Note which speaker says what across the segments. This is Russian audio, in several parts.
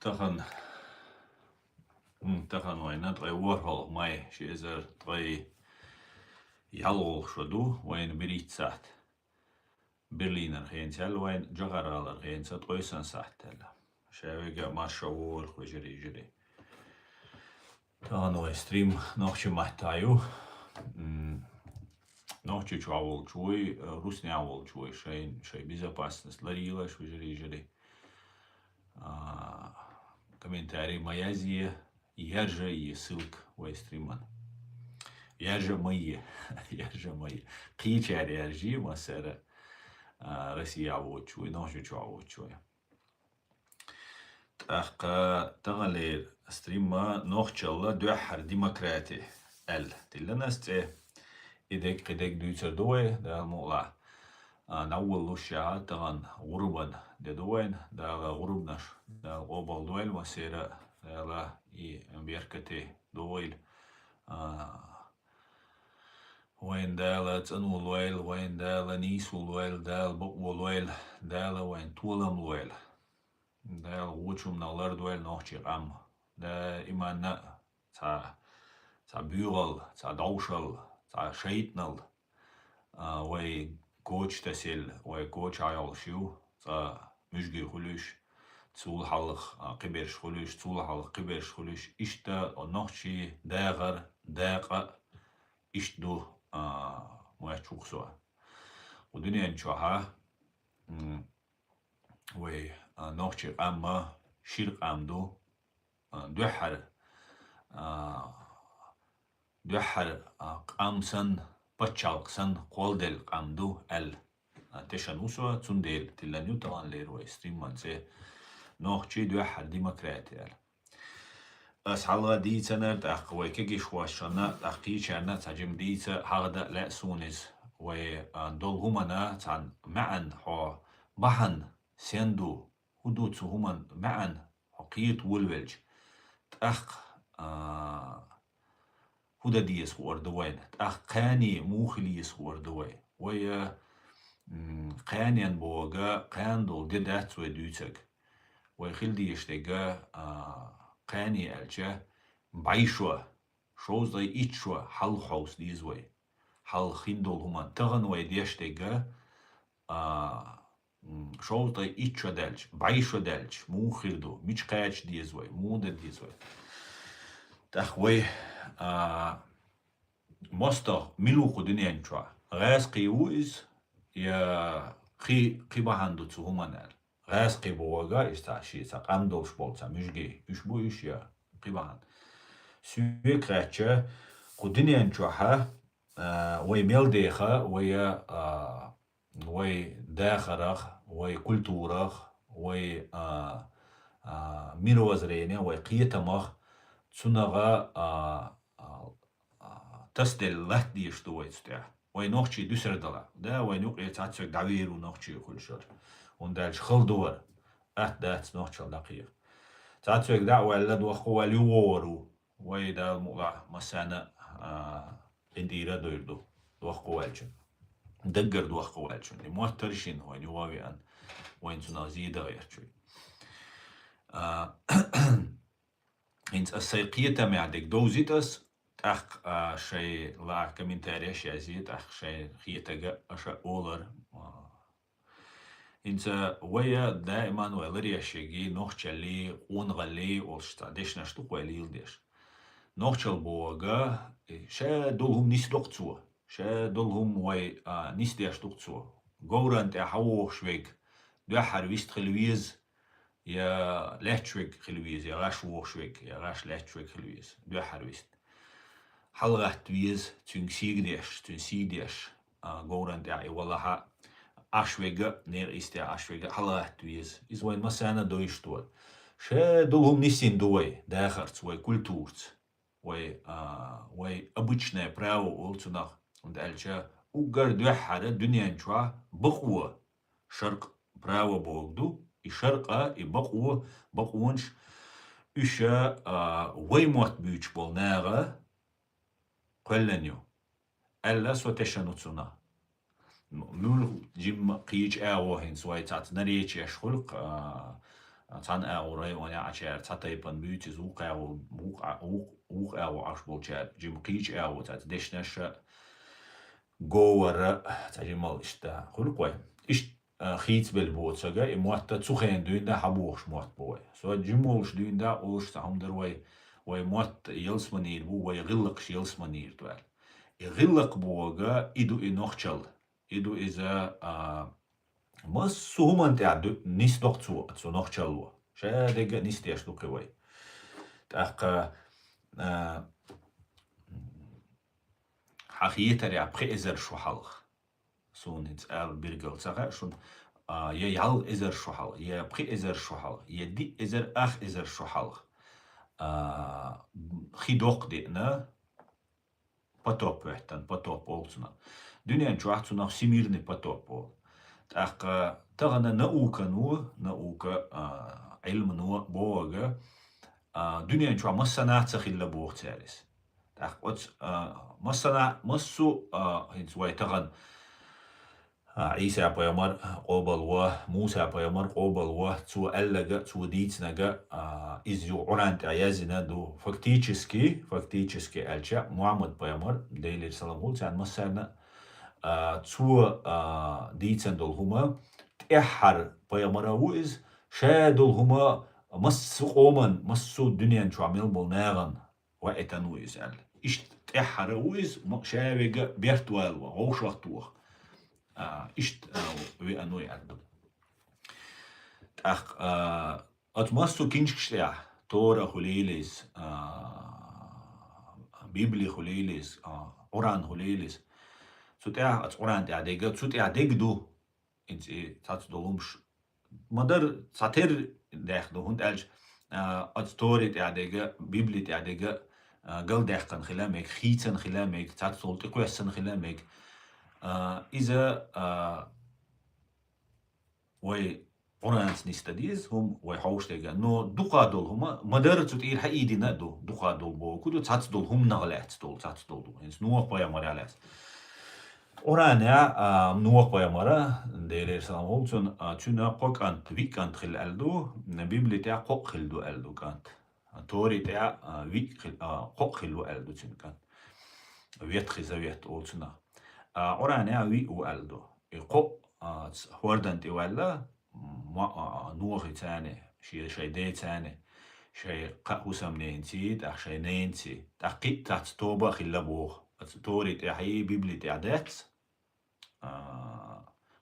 Speaker 1: Tahan wayna drei Warhol mai shezer drei Jalol shodu wayn Beritzat Berliner hensel wayn Jagaral hensat qoysan sahtel Shevega marshawol khojeri Tahan way stream nochchi mahtayu nochchi chawol chuy rusnyawol chuy шей безопасность ларила швежери комментарий Маязия Яжа и ссылка Вайстриман. Яжа мои. Кичари аржи масера Россия вочу и ночью вочу. Так тагали стрима нохчалла дуахар демократии. Тиланасте идек дүйцер дуэ да мола. نأول لوشة تغن غربا ددوين دا غربناش دا غوبال دويل مسيرة لا بيركتي دويل وين دالا تنول ويل وين دالا نيسول ويل دال بقول ويل دالا وين تولم ويل دال وچوم نالر دويل نوحشي غام دا إيمانا تا بيغل تا دوشل تا شيطنل وي Coach تسيل وكوتش عيال شو مشجي خلوش تسول حلق قبرش خلوش تسول حلق قبرش خلوش إشتا نخشي داقة إشتو مواشوق سوا ودنيا نشوها وي نخشي أما شرق أمدو دوحر قامسن بچالقسن قولدل قامدو تشانوسوا تسندل تلانيو طبعا ليرو ستريم مانسي نوخشي دوحر ديمقراطي أسحالغا ديتنا تأخوي كيش واشنا تأخيشنا تجم ديت هذا لا سونز ودول همنا تان معن حو بحن سندو هدوت همان معن حقيت ولولج تأخ هدا ديس وردوين قاني موخليس وردوين ويا قانيان بوغا قاندول ديدات ودوتك ويخل ديشتغا قاني الجا بايشوا شوز داي ايتشوا حل خوس ديزوي حل خيندول همان تغن ويديشتغا شوز داي ايتشوا دالج بايشوا دالج موخلدو ميش قايش ديزوي مودا ديزوي تخوي مستر ملو خدني انشوا غاز قيوز يا قيبهاندو تسوهمانال غاز قيبوغا استاشي ساقامدوش بولتا مشجي يشبويش يا قيبهان سوي كراتشا خدني انشوها وي ميلديخا وي داخرخ وي كولتورخ وي ميروزريني وي قيتمخ تسونغا تستل لحدي شتوي تستع وي نوخشي دوسردلا دا وي نوقي تاتسك دعويرو نوخشي كلشر وندالش خلدور دات نوخشل دقيق تاتسك دعوة لد وخو اليورو وي دا الموضع مسانا انديرا دويردو دوخو والجن دقر دوخو والجن لموترشين وين يواوي ان وين تنازيدا يرشوي إنت السيقية معدك دوزيتس شيء لا كومنتاري شيء شيء خيتك أشياء أولر إنت ويا دائما ولري شيء نوخشلي ونغلي والشتادش نشتوق وليل ديش نوخشل بوغا شا دولهم نسلقتوا شا دولهم وي نسديشتوقتوا غوران تحوخ شويك دو حرويست خلويز يا لاتشويك خلويز يا غاش ووشويك يا غاش لاتشويك خلويز دو حرويست حلغات ويز تنسيديش غوران داعي والله اشويغا نير استي اشويغا حلغات ويز از وين مسانا دويشتول شا دولهم نسين دوي داخرت وي культурт وي обычное право олцунах дальше угар дуахара дунянчва бقوة شرق право بولدو и шарqa и бaqwunch üsha waymot büyüç bolnaga qollanyo alla sotashanutsuna mul jim qiich awo hin swaitat narich yashkhulq Tan euro on ja chair tataipan butis ook euro ashbol chair Jim Keach euro dat dishnesha goer tajimal ista hulkoi is giets belboot saga in moatta tsugen duinda haboos moat boy so jimols duinda ols hamderway way moat yels manier bu way gillik yels manier twel gillik boga idu inochchal idu is a mas suhumant ja nis doch zu noch chalwa sha dega nis tias du kwai tak حقيقة يا بريزر شو حلق سون هيتس برجل ساقا شون يا يال إزر شو حلق يا بريزر شو حلق يا دي إزر أخ إزر شو حلق خيدوق دينا باتوب وحتن باتوب بولتنا دنيا جوحتو نخ سيميرني باتوب بول tak tagana nauka علم نو بوغا دنيا جوا مسنا تخيل بوغتالس tak wat مسنا مسو هيتس واي تغن عيسى بيامر قبل و موسى بيامر قبل و تو ألقى تو ديتنجا إزيو عنانت عيازنا دو فاكتيشسكي ألشا محمد بيامر ديلي السلام قلت عن مسنا تو ديتن دول هما تأحر بيامر ويز شادول هما مسو قومن مسو الدنيا شو عمل بولناغن وقتن ويز أل إيش تأحر ويز شاويجا بيرتوال وغوش وقتوه إشت وأنو يعدو أخ أتمسو كينشكشتيا تورا خليليس بيبلي خليليس قرآن خليليس سوتيا قرآن تعديجا سوتيا ديجدو إنت تاتدولمش مدر ساتير داخدو هند ألش أتستوري تعديجا بيبلي تعديجا قل داخن خلامك خيتن خلامك تاتسول تقوسن خلامك إذا وي قرانس نستديز هم وي حوش تيجا نو دقادول هما مدرتو تير حيدي ندو دقادول بو كدو تاتدول هم نغلات دول تاتدول هنس نوق بايا مرالات قرانيا نوق بايا مرا ديرير سلام هولتون تuna قوك انت ويك انت خل ألدو بيبلي تاع قوك خلدو ألدو كانت توري تاع ويك قوك خلدو ألدو تون كانت ويت خزاويت أولتنا قرانيا وي وألدو يقو وردنتي ولا نوغي تاني شي دي تاني شي قهوسم نينتي تاع شي نينتي تاقيت تاع توبا خلا بوغ توري تاعي بيبلي تاع دات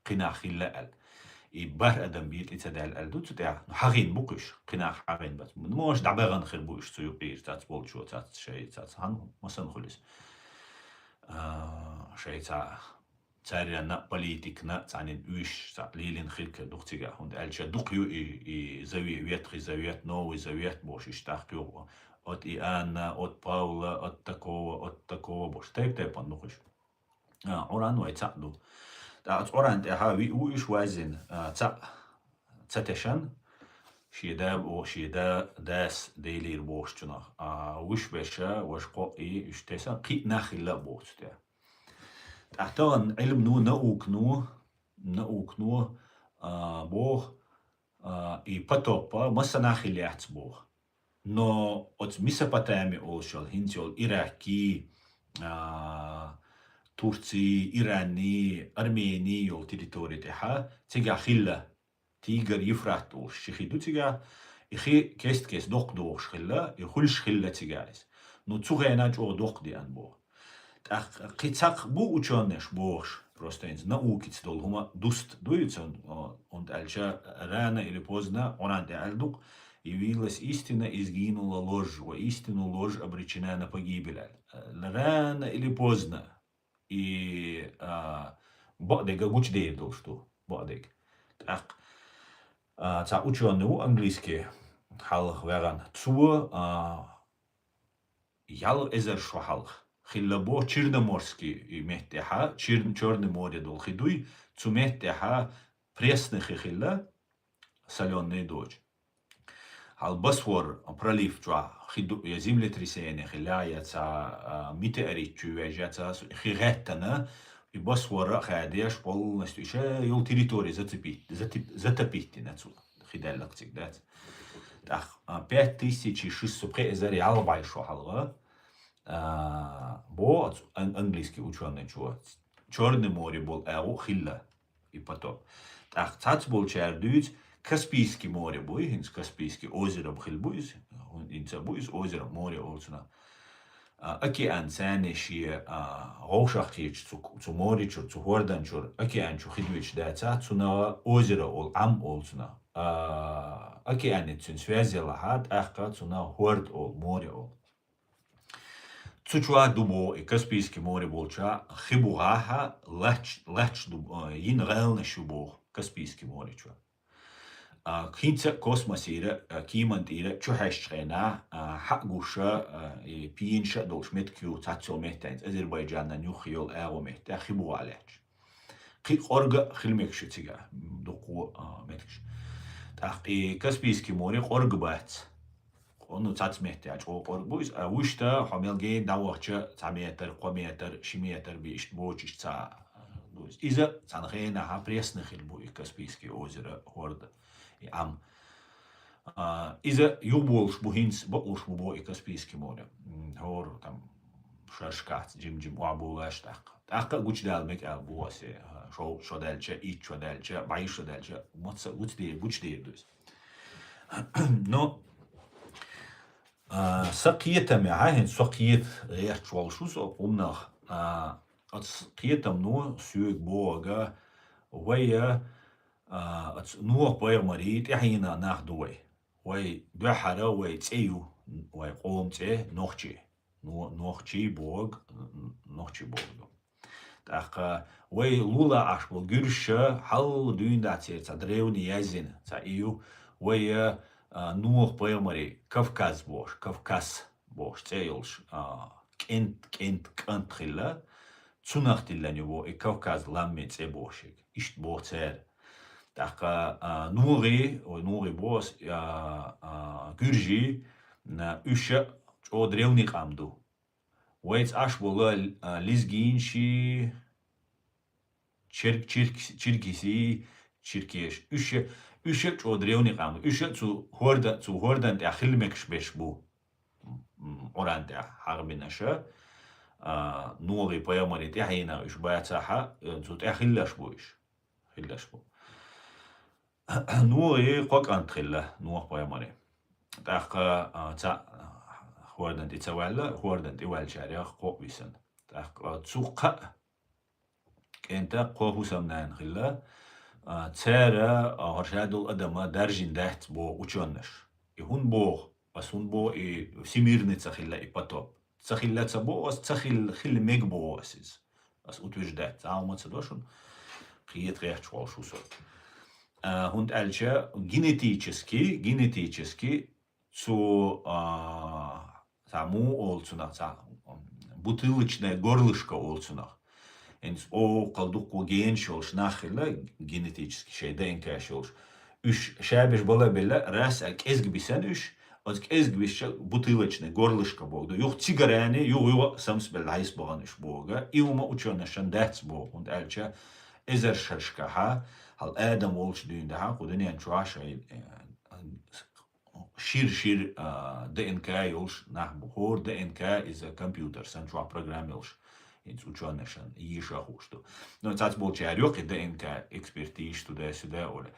Speaker 1: قنا خلا ال يبار ادم بيت يتدع الالدو تاع حغين بوكش قنا حغين بس موش دعبغن خير بوش تيوقير تاع بول شو تاع شي تاع هان مثلا خلص شي تاع تارينا بوليتيكنا تعني ويش ليلين خيرك دوختيجا هند ألشا دوقيو زاوية ويات زاويات نو زاويات بوش يشتاقيو أت إيانا أت باولا أت تكوا بوش تايب بندوخش أوران واي تاعدو أوران تاعها ويش وازن تاتشان شيداب أو شيدا داس ديلير بوش تنا وش بشا وش قوي يشتسا قي ناخلا بوش تاع أحترن علم نوك نو بوغ باتوبا مسنا خليات بوغ نو أت ميساباتامي أوشل هنتيول إراكي تركي إيراني أرميني يول تريتوري تاعها تيجا خلا تيجر يفرحت أوش شيخيدو تيجا يخي كيس دوق دوغش خلا يخلش خلا تيجايس نو تسوغينا جو دوق دي أن بوغ قيتاق بو учёныш бош просто инс наукиц дол хума дуст дуется он альча рано или поздно он альдук явилась истина и сгинула ложь, воистину ложь обречена на погибель. Рано или поздно и бадега гуч дейдол что бадег так та учёный английский халх веган цу ял эзер шухалх خلابو черноморский мехтеха черное море дол хидуй цу мехтеха пресных хилла соленый дождь Албасвор пролив чва хиду я землетрясение хиляется метеорит чувежется хигеттана и Босфор хадеш полностью еще его территорию затопить нацу хиделлактик дат. Так 5600 презер ялбай шо халга. Бо английский ученый чего. Черное море был хилла и потом. Так цац был чардует Каспийский море буй, инс Каспийский озеро бхилбуйс, инца буйс озеро море олцуна. Океан цанеши гоушахтич цу море чур цу хордан чур океан чу хидвич даца цуна озеро ол ам олцуна. Океане цун связела хат ахка цуна хорд ол море ол. Цучуа дубо и Каспийский море болча хибугаха лач дубо ин реально шубо Каспийский море чуа. Кинца космосира кимантира чухаштрена хагуша и пинша долшмет кю цацометен Азербайджанна нюхиол аромет хибуалач. Ки орга хилмекшитига доку меткш. Так и Каспийский море оргбат. Он цацмет ач оргбуис ушта хамелге давача цаметр кометр шиметр бишт бочиш ца. Иза цанхена ха пресных хилбу и Каспийский озеро хорда. Ам иза юболш бухинс боуш бубо и Каспийский море. Хор там шашкат джим вабулаш так. Так гучдалмек албуасе шо дальче и чо дальче байшо дальче моца гучдир dus. Но сакиетами ахен сакиет реачвалшус умнах от сакиетам но сюк бога вая نوح باير مريت إحينا ناخدوي وي بحرا وي تيو وي قوم تي نوخشي نوخشي بوغ تاق وي لولا عشبو جرشة حل دون داتي تدريوني يزين تا إيو وي نوح باير مري كفكاز بوش تيولش كنت خلا تسونخ دلاني بو كفكاز لامي تي بوشيك إشت بوتير Так нури бос гюржи на уша о древний камду. Уэйц аш была лизгинши черкиси черкеш. Уша о древний камду. Уша цу хордан те ахилмекш бешбу. Оранте харбинаша. Нури поямари те хайна уш баяцаха цу те ахиллаш буиш. نوغي قوك أنتخلا نوغ بايماري تاق تا خوردن تتوالا خوردن تيوال شاريخ قوك بيسن تاق تسوق كنتا قوه سمنان خلا تسارا هرشادو الأدما درجين دهت بو وچونش يهون بو بس هون بو سيميرني تسخلا إبطوب تسخلا تسبو بس تسخل خل ميك بو أسيز بس أتوش دهت عاوما تسدوشون قيت غير شوال شو صوت und also genetisch zu саму олцунах, бутылочное горлышко олцунах. Энс о калдуку геншолш нахила генетически шей ДНК шолш. Уж шабиш была бела раз кезг бисен уж от кезг биш бутылочное горлышко бог. Юх цигаране юх самс белайс боганыш бога. И ума ученый шандец бог und also إذا شرشكها هل آدم والش دين ده قدني أنشواش شير DNK يلش نح بخور DNK is a computer سنشوا program يلش إنس وشانشان يشا خوشتو نو تاعت بولش عريق DNK expertise تدا سدا ولا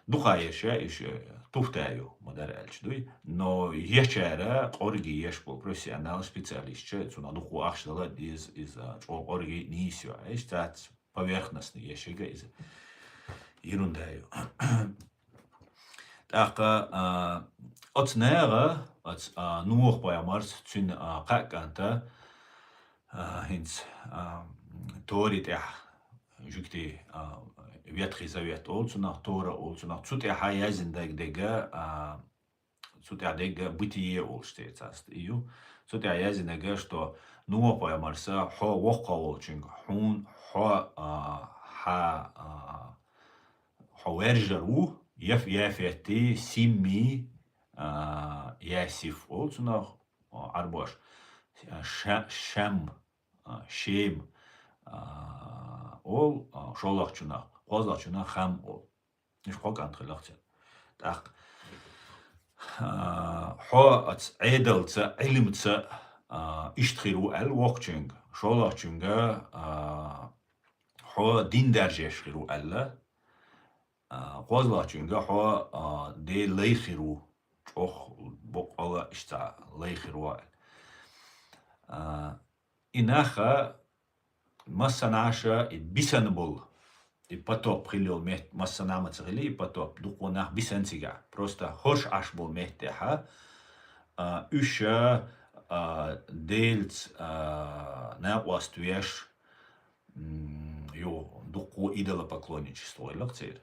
Speaker 1: دخايشة إيش توفتايو مدار ألش دوي نو يشارة قرقي يشبول professional специалист تنا دخو أخشلا is قرقي نيسيو إيش تاعت поверхностный ящик из ерундаю. Так от нера от нух поямарс цун каканта хинц торите жукти ветхий завет олцунах тора олцунах цуте хаязиндаг дега цуте дега бытие олштецаст ию цуте хаязинага что нух поямарса хо вохка олчинг хун حوارجرو يفتي سيمي ياسف olsunach arbosh шам шем ол шолахчунах qozlachunach хам ол иш qok antxilachcha Так. Хо عيدلت علمت اشتخيرو الوقتشنج شولachunga хо дин даржешхиру алла قوزلachunga хо де лейхиру чох боқала ишта лейхиру инаха массанаша бисанбул и потоп хилил мет массанама цели и потоп духонах бисантига просто хош аш был меттеха уша дейлц на уастуеш ё духу идолопоклонничество лакцер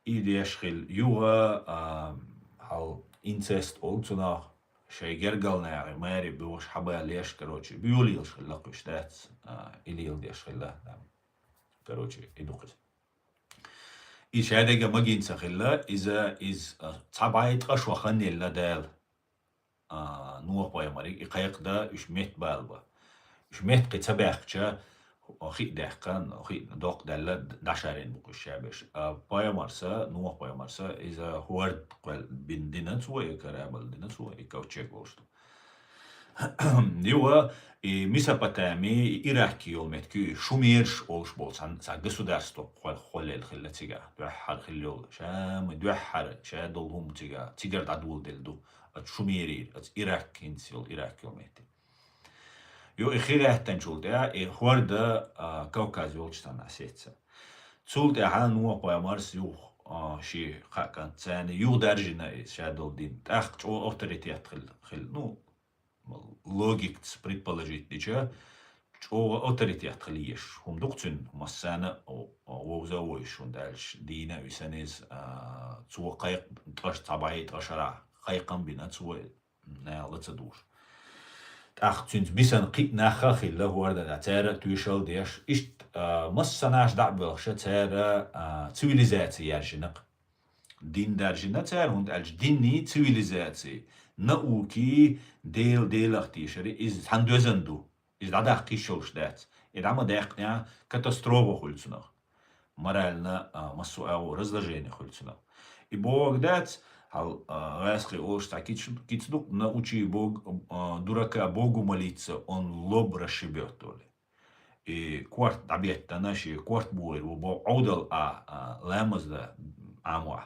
Speaker 1: и дешхил юга хал инцест олцунах شيجرجلنا ماري بوش حبا ليش كروتشي بيوليل شخلا قشتات إليل ديش خلا كروتشي إدوقت إيش هذا جا مجين سخلا إذا تبعت قش وخني إلا دال نوح باي مريك إقايق دا إيش ميت بالبا إيش ميت قتبعك أخي دهقان أخي دوق دالة دشارين بقول شابش بايا مرسا نوح بايا مرسا إذا هورد قل بين دينات هو يكرابل دينات هو يكوتشيك وشتو ديوا ميساباتامي إراكي يولمتكي شوميرش أولش بولسان سا государство خلل خلل تيجا دوحر خلل شام دوحر شادلهم تيجا تيجر دادول دلدو شوميري إراك إنسيل إراك يولمتي يو إخيره تنشول ده هوردا كوكاز يولشتان أسيتسا تول ده هان نوع بايمارس يو شي خاكان تاني يو درجنا شادل دين تاخت او اوتورитет خل ну логик предположить дича او اوتورитет خليش هم دقتن مسانا او زويش وندالش دينا وسنيز تو قيق تقش طبيعي تقشرا قيقن بنا تو نالتدور أختنت بيسن قيت ناخخ اللي هو ده تارة تويشل ديش إشت مصناش دعبلش تارة цивилизация يرجنق دين درجنا تارة هند الج ديني цивилизация نأوكي ديل اختيشري إز هندوزندو إز دادا قيشولش دات إذا ما داقنا كاتاستروفا خلصنا مرالنا مسو أو разложение خلصنا إبوغ دات هل غاسقي اوش تا кицдук научи Бог дурака Богу молиться, он лоб расшибет то ли. И кварт табетта наши кварт буэр бо аудал лэмаз да амуа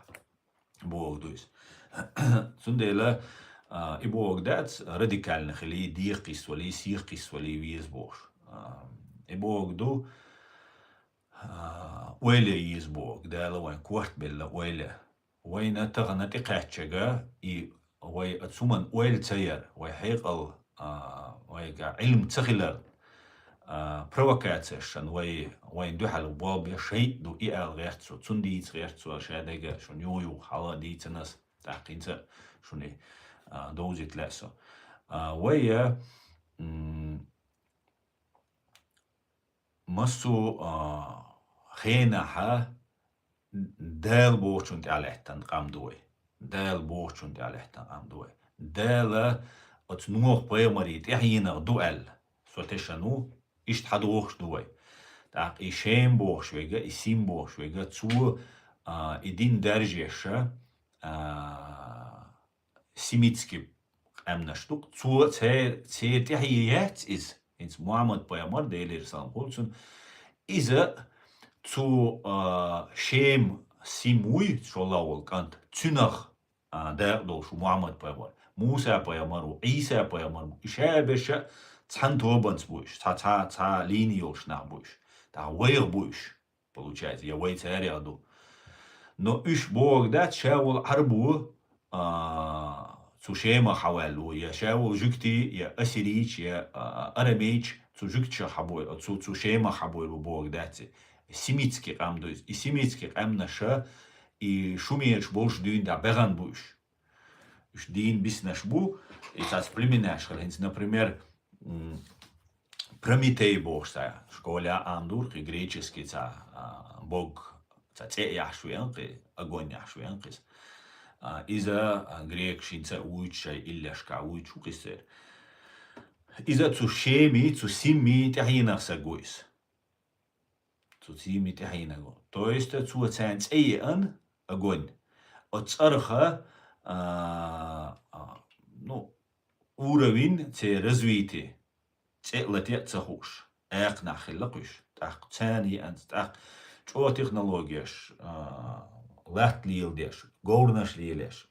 Speaker 1: Бог дуис. Сундела и Бог дат радикально хли диркис вали сиркис вали виз Бог. И Бог ду уэле из Бог дала ван кварт белла уэле وين تغنى تقاتشجا وي أتسومن ويل تير ويحيقل ويجا علم تغلر provocatation وين دوحل بواب شيء دو غيرتسو تندي غيرتسو شادجا شون يو حالا دي تنس تحقينت شوني دوزيت لاسو ويا مسو خينها دال بوشون عليهتن قام دوي دال بوشون عليهتن قام دوي دال اتنوخ بيمريت احينا دوال سوتشنو اشت حدوخ دوي تاق ايشين بوش ويغا ايسين بوش ويغا تو ادين درجيشا سيميتسكي امنشتوك تو تي تحييات از انت محمد بيمر ديلير سلام قولسون إذا تو شيم سيموي شولاول كانت تنخ داردوش محمد بيمر موسى بيمر عيسى بيمر إشابش تحن توبنس بوش تا линиёш на буш та вейр буш получается я вей царяду но үш бог да шавул арбу zu شيما حوالو يا شاول جكتي يا أسيريش يا أراميش zu جكتش حبوي zu شيما حبوي بوغ داتي سيميتسكي قام دوز и سيميتسكي قام نشا и шумееш больш дюн да беран буш уж дин бис наш бу и сас племенаш хлинц например Прометей бог ста школя андур и греческий ца бог ца це яшвенки огонь яшвенкис Иза грек шинца уйча илляшка уйчу кисер. Иза цу шеми, цу сими тяхина сагуис. Цу сими тяхина го. То есть цу цанц эйен огонь. оцарха ну уровень те развития те латя цахуш ак нахиллакуш так цани ант так чо технологияш лахтлилдеш горнашлилеш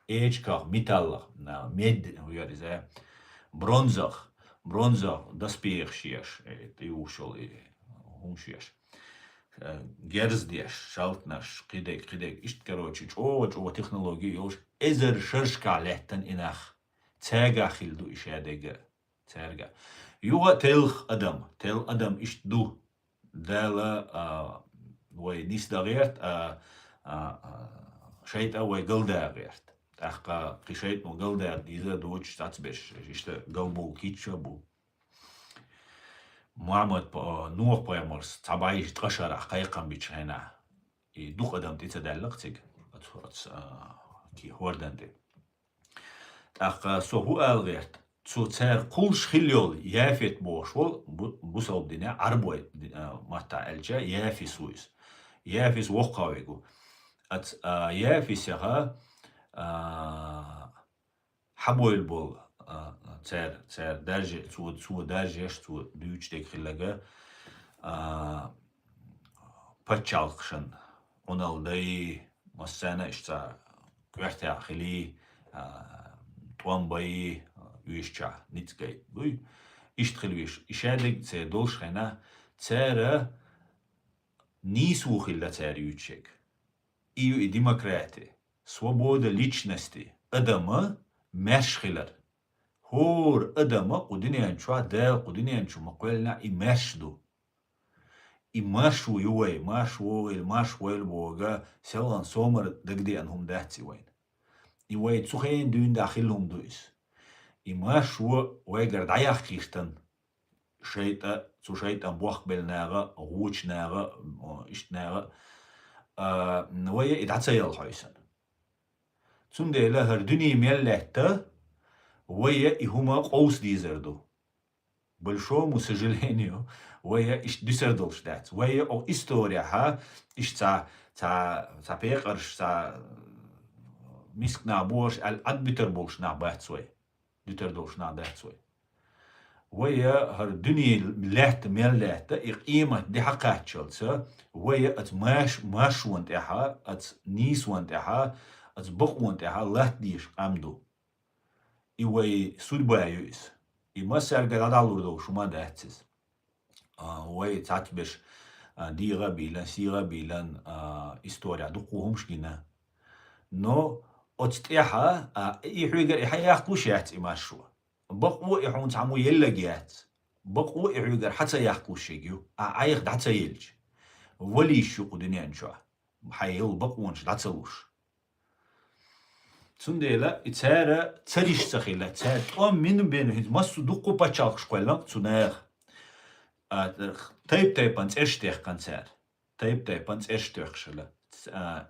Speaker 1: эчках металлах на мед уяриза бронзах доспехшиеш ты ушел и хумшиеш герздеш шалтнаш кидек ишт короче чо технология ёш эзер шершкалеттен инах цэгахилду ишадега цэрга юга тел адам ишт ду дала وي نيس داغيرت شيت او قلداغيرت اخا قشيت مو قلداغ ديزا دوتش تاتبش اشتا قلبو كيتشا بو محمد نوح بايمرس تبعيش تقشر حقيقا بيتشينا دوخ ادم تتدلقتك كي هوردندي اخا سوهو الغيرت سو تسير قولش خليول يافيت بوشول بوصل دينا عربوي ماتا الجا يافي سويس يافيس وقاويغو ات يافيسها حبويل بول تسير درجة سو درجة سو دوش ديك خلاقا باتشالقشن اونال داي مسانا اشتا كوحتا خلي توان باي ويشچا نيتسكاي دوي اشتخلويش اشادك تسير دولش خينا تسير нису хилла царючек. И демократия, свобода личности, адама мершхилар. Хор адама кудинянчу адел кудинянчу маквелна и мершду. И машу юэй, машуэл бога селан сомар дагди анхум дахти вайн. И вай цухейн дюн дахилхум дуис. И машу вайгар даях кихтан. شيطة شيطان بوخ بالناغة غوش ناغة إشت ناغة نوية إدعتسيال حيسن ثم ده لهر دنيا ميلهتا ويا إهما قوس ديزردو بالشو مسجلينيو ويا إش ديسردلش دات ويا أو إستوريها إش تا بيقرش تا مسك نابوش الأدبتر بولش نابات سوي ديتردولش نابات سوي ويا هر دنيا لهت ميلهت قيمة دي حقات شلسة ويا ات ماش وانتها ات نيس وانتها ات بق وانتها لهت ديش قامدو وي سود بايوس ما سرقة دالوردو شما دهتس وي تعتبش دي غبيلان سي غبيلان استوريا دقوهمش جنا نو اتتيها يحويقر يحياقوش يحت إماشوا بقو يحون تعمو يلا جات بقو يحويقر حتى يحقو شيء عايق حتى يلج ولي شو قدني انشوا حيل بقونش داتلوش تنديلا اتسارا تسريش سخيلا تسار من بينه مسو دقو باتشالخ قولان تناغ تايب انت اشتيخ كانسار تايب انت اشتيخ شلا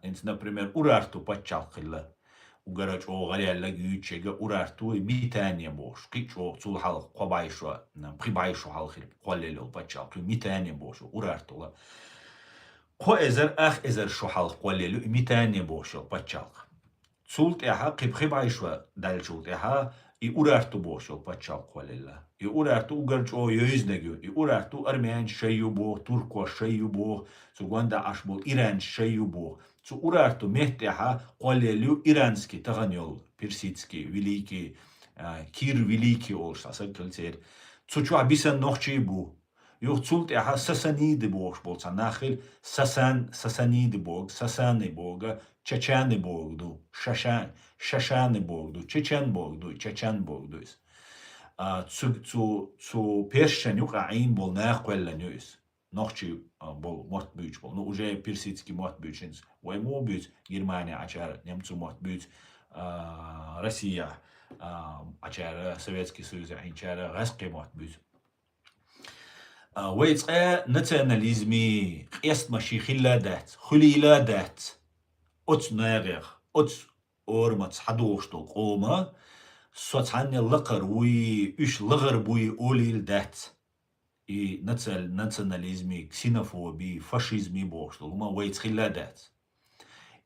Speaker 1: انت например урарту патчалқилла угарач оғалялла гүйчеге урарту митания бош қичо цул халық қобайшо прибайшо халқил қоллел патчалқи митания бош урартула қо эзер ах эзер шо халық қоллел митания бош патчалқ цул тяха прибайшо дальчул тяха и урарту бош патчалқ қоллелла и урарту угарач о юзнегю и урарту армян шею бо турко шею бо سوغوندا اشبول إيران شيوبو سو أورارتو مهتها قوليلو إيرانسكي تغنيول بيرسيتسكي ويليكي كير ويليكي أولش أصل كالتير سو شو عبيسان نوخشي بو يو تسولتها ساسانيد بوغش بولسا ناخل ساسانيد بوغ ساساني بوغ چچاني بوغ دو شاشاني بوغ دو چچان بوغ دو چچان بوغ دويس سو першен юка عين بول ناخولا نيوس نوخشي بول مort büyüç bol. No уже персидский mort büyüçins. Войму büyüç Германия açar, немцу mort büyüç, Россия açar, Советский Союз açar, Русский mort büyüç. ويتقى ناتيوناليزمي قياس ماشي خليلادات أوت ناغير أوت أورمات حدوشتو قوما صوتعني لقر وي إيش لغر بوي أوليل دات и национализме, ксенофобии, фашизме бошто, лума вейц хилядат.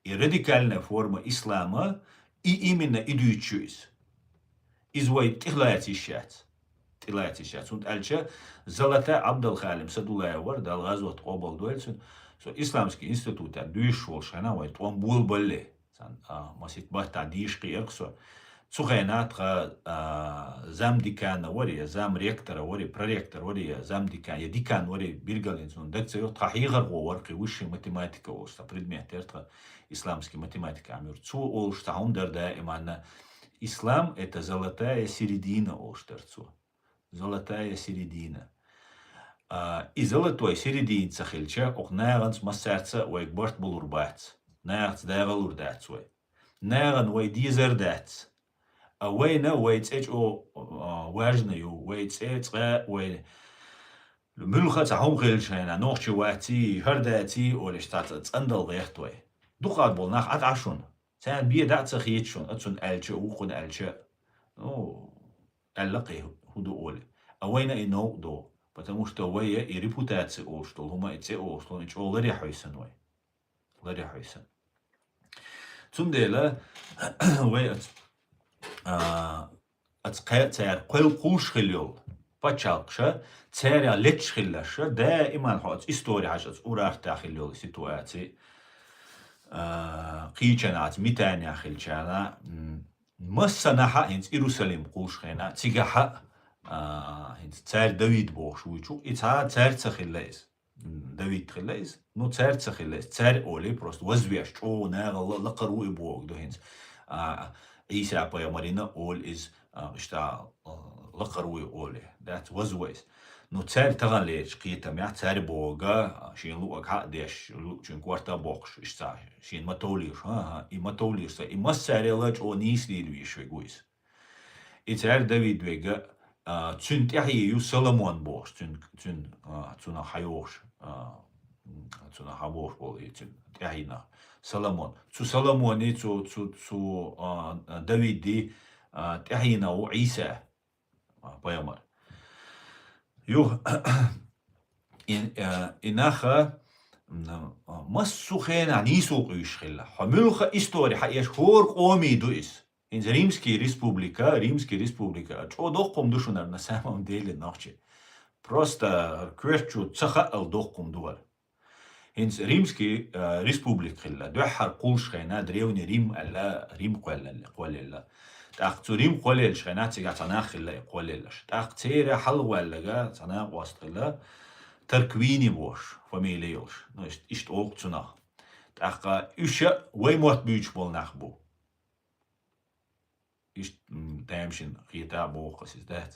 Speaker 1: и радикальная форма ислама, и именно идущуюсь. Извой тилати щац. Тилати щац. Und альча Золота Абдалхалим Садулаевар дал газот обал дуэльцун. So исламский институт дюйшвол шанавай том бул балле. Масит бахта дишки эрксо. Цухайнатха зам декана вори, зам ректора вори, проректор вори, зам декан, я декан вори биргалинцун. Декцеё тахигар ворки высшая математика олшта предмет эртха исламский математика амюр. Цу олшта хундерда иманна. Ислам это золотая середина олштерцу. Золотая середина. И золотой середин цахильча ох наганс массарца вайк барт булурбац. Наганс дагалурдац вай. Наган вай дизердац. وين ويتش او واجنيو ويتش وين الملخة تاعهم خيلشينا نوخشي واتي هرداتي ولا شتات تصندل ضيختوي دوقات بولناخ اتعشون سان بيه دات خيتشون اتسون الچ وخن الچ او اللقي هدو اول اوين انو دو потому что ويا и репутация о что هما اتس او что نچ اولري حيسن وي لري حيسن تندلا وي أتقطع قل خليول بتشالقشة ترى لتش خلاشة دائما حاط إستوري حاجة أورار تاخليول سيتواتي قيچنات ميتانيا خلشانا مسناها هنس يروساليم قوشخينا تيجاها هنس تار داويد بوش ويشو إتها تار تخليس داويد خليس نو تار تخليس تار أولي بروست وزويش أو ناغ لقرو يبوك دو هنس عيسى أبا مارينا all is إشتا لقروي أولي that was ways نو تسار تغن ليش قيتا مع تسار بوغا شين لوك حق ديش لوك شين كوارتا بوخش إشتا شين ما توليش ها إما توليش تا إما ساري لاج أو نيس ليلويش ويقويس إتسار داويد ويغا تسون تحيي سلمون بوش تسون حيوش تسون حبوش بولي تسون تحيينا سلمون تو سلموني تو داويدي تحيينا وعيسى بايمر يو إناخا مسو خينا نيسو قيشخلا حملخا إستوري حقيش هور قومي دوئس إن ريمسكي ريسبوبليكا چو دوقم دوشونر نسامم ديلي ناخچي просто كويرچو تسخا الدوقم دوار هنس ريمسكي ريسبوبليك خلا دوحر قولش خينا دريوني ريم ألا ريم قواللا تاقتو ريم قوالل شخينا تيغا تناخ خلا قواللش تاقتيرا حلوة لغا تناخ واستغلا تركويني بوش فاميليوش إشت اوقتنا تاقا إشا ويموت بيوش بولناخ بو إشت دايمشن خيطا بوقس إزدات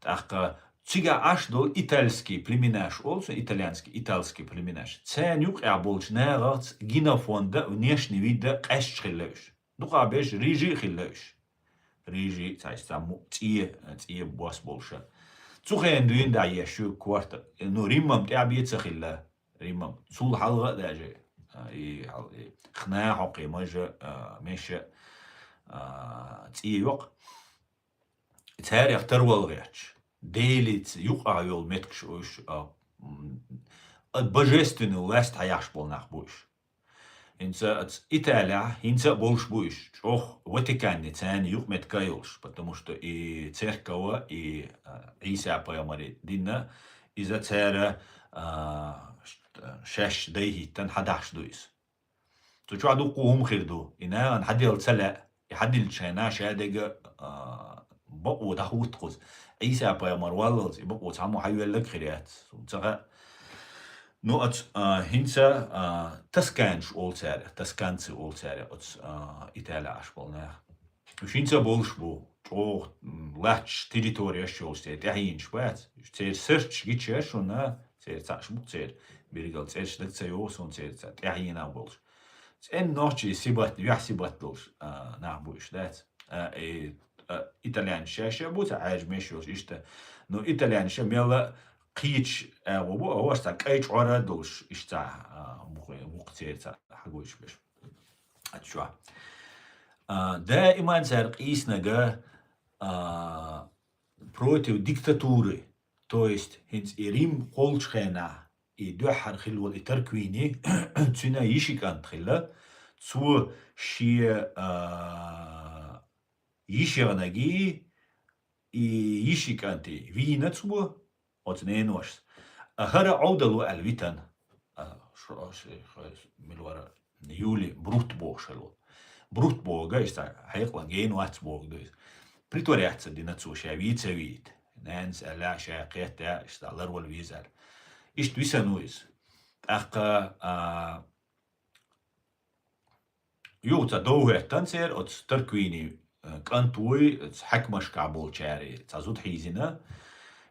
Speaker 1: تاقا Чига аш дол итальский племенаш, олсо итальянский племенаш. Ценюк аболч нерат генофонда внешний вид кэш хиллеш. Духа беш рижи хиллеш. Рижи, цайс там тие бос болша. Цухен дуин да яшу кварта. Ну риммам табиец хилла. Риммам. Сул халга даже. И خنا حقي ماجا ماشا تيه يوق. تاريخ ترول غيرش. Делить юqa yol metkş oş божественный власть хаяш болнах буш. Инца Италия, инца больше буш. Ох, Ватикане цен юг меткайолш, потому что и церковь, и Иса Паямари дина из-за цера 6 دايهتن 11 دويس. تشو عدو قوم خيردو. إنا نحدي السلا يحدي الشينا شادق بقو دهوت قوز. عيسى بايمر والله بقو تعمو حيوان لك خيرات وتغا نوت هنسا تسكانش اول سارة تسكانس اول سارة إيطاليا أشبالنا وش هنسا بولش بو جو لاتش تيريتوريا شو ستير تحيين شوات تير سيرش جيتش شونا تير تاش بو تير بيرجال تير شدك تيوسون تير تحيين أبولش إن نوتشي سيبات يحسبات دولش نعبوش دات إيطاليان شاشة بوتا عاج ماشيوش إشتا نو إيطاليان شميلا قيتش وبو أوستا كايتش عرا دوش إشتا مقتير تا حقوش بيش أتشوا دائما زار قيسنا جا против диктатуры то есть هنس إريم قولش خينا إدوحر خلوة التركويني تسونا يشيكان تخلا цу ши ишернаги и ишиканти вина цу от ненуаш هر عودلو الويتن ملورا يولي بروت بوشلو بروت بوغا يستا حيقلا جين واتس بوغ دويس بريتورياتس دي نتسو شاويت سويت نانس الا شاقيتا اشتا لرول ويزار اشت ويسانويس اقا يوتا دوه تنسير ات تركويني كانتوي حكمش كابول شاري تازود حيزنا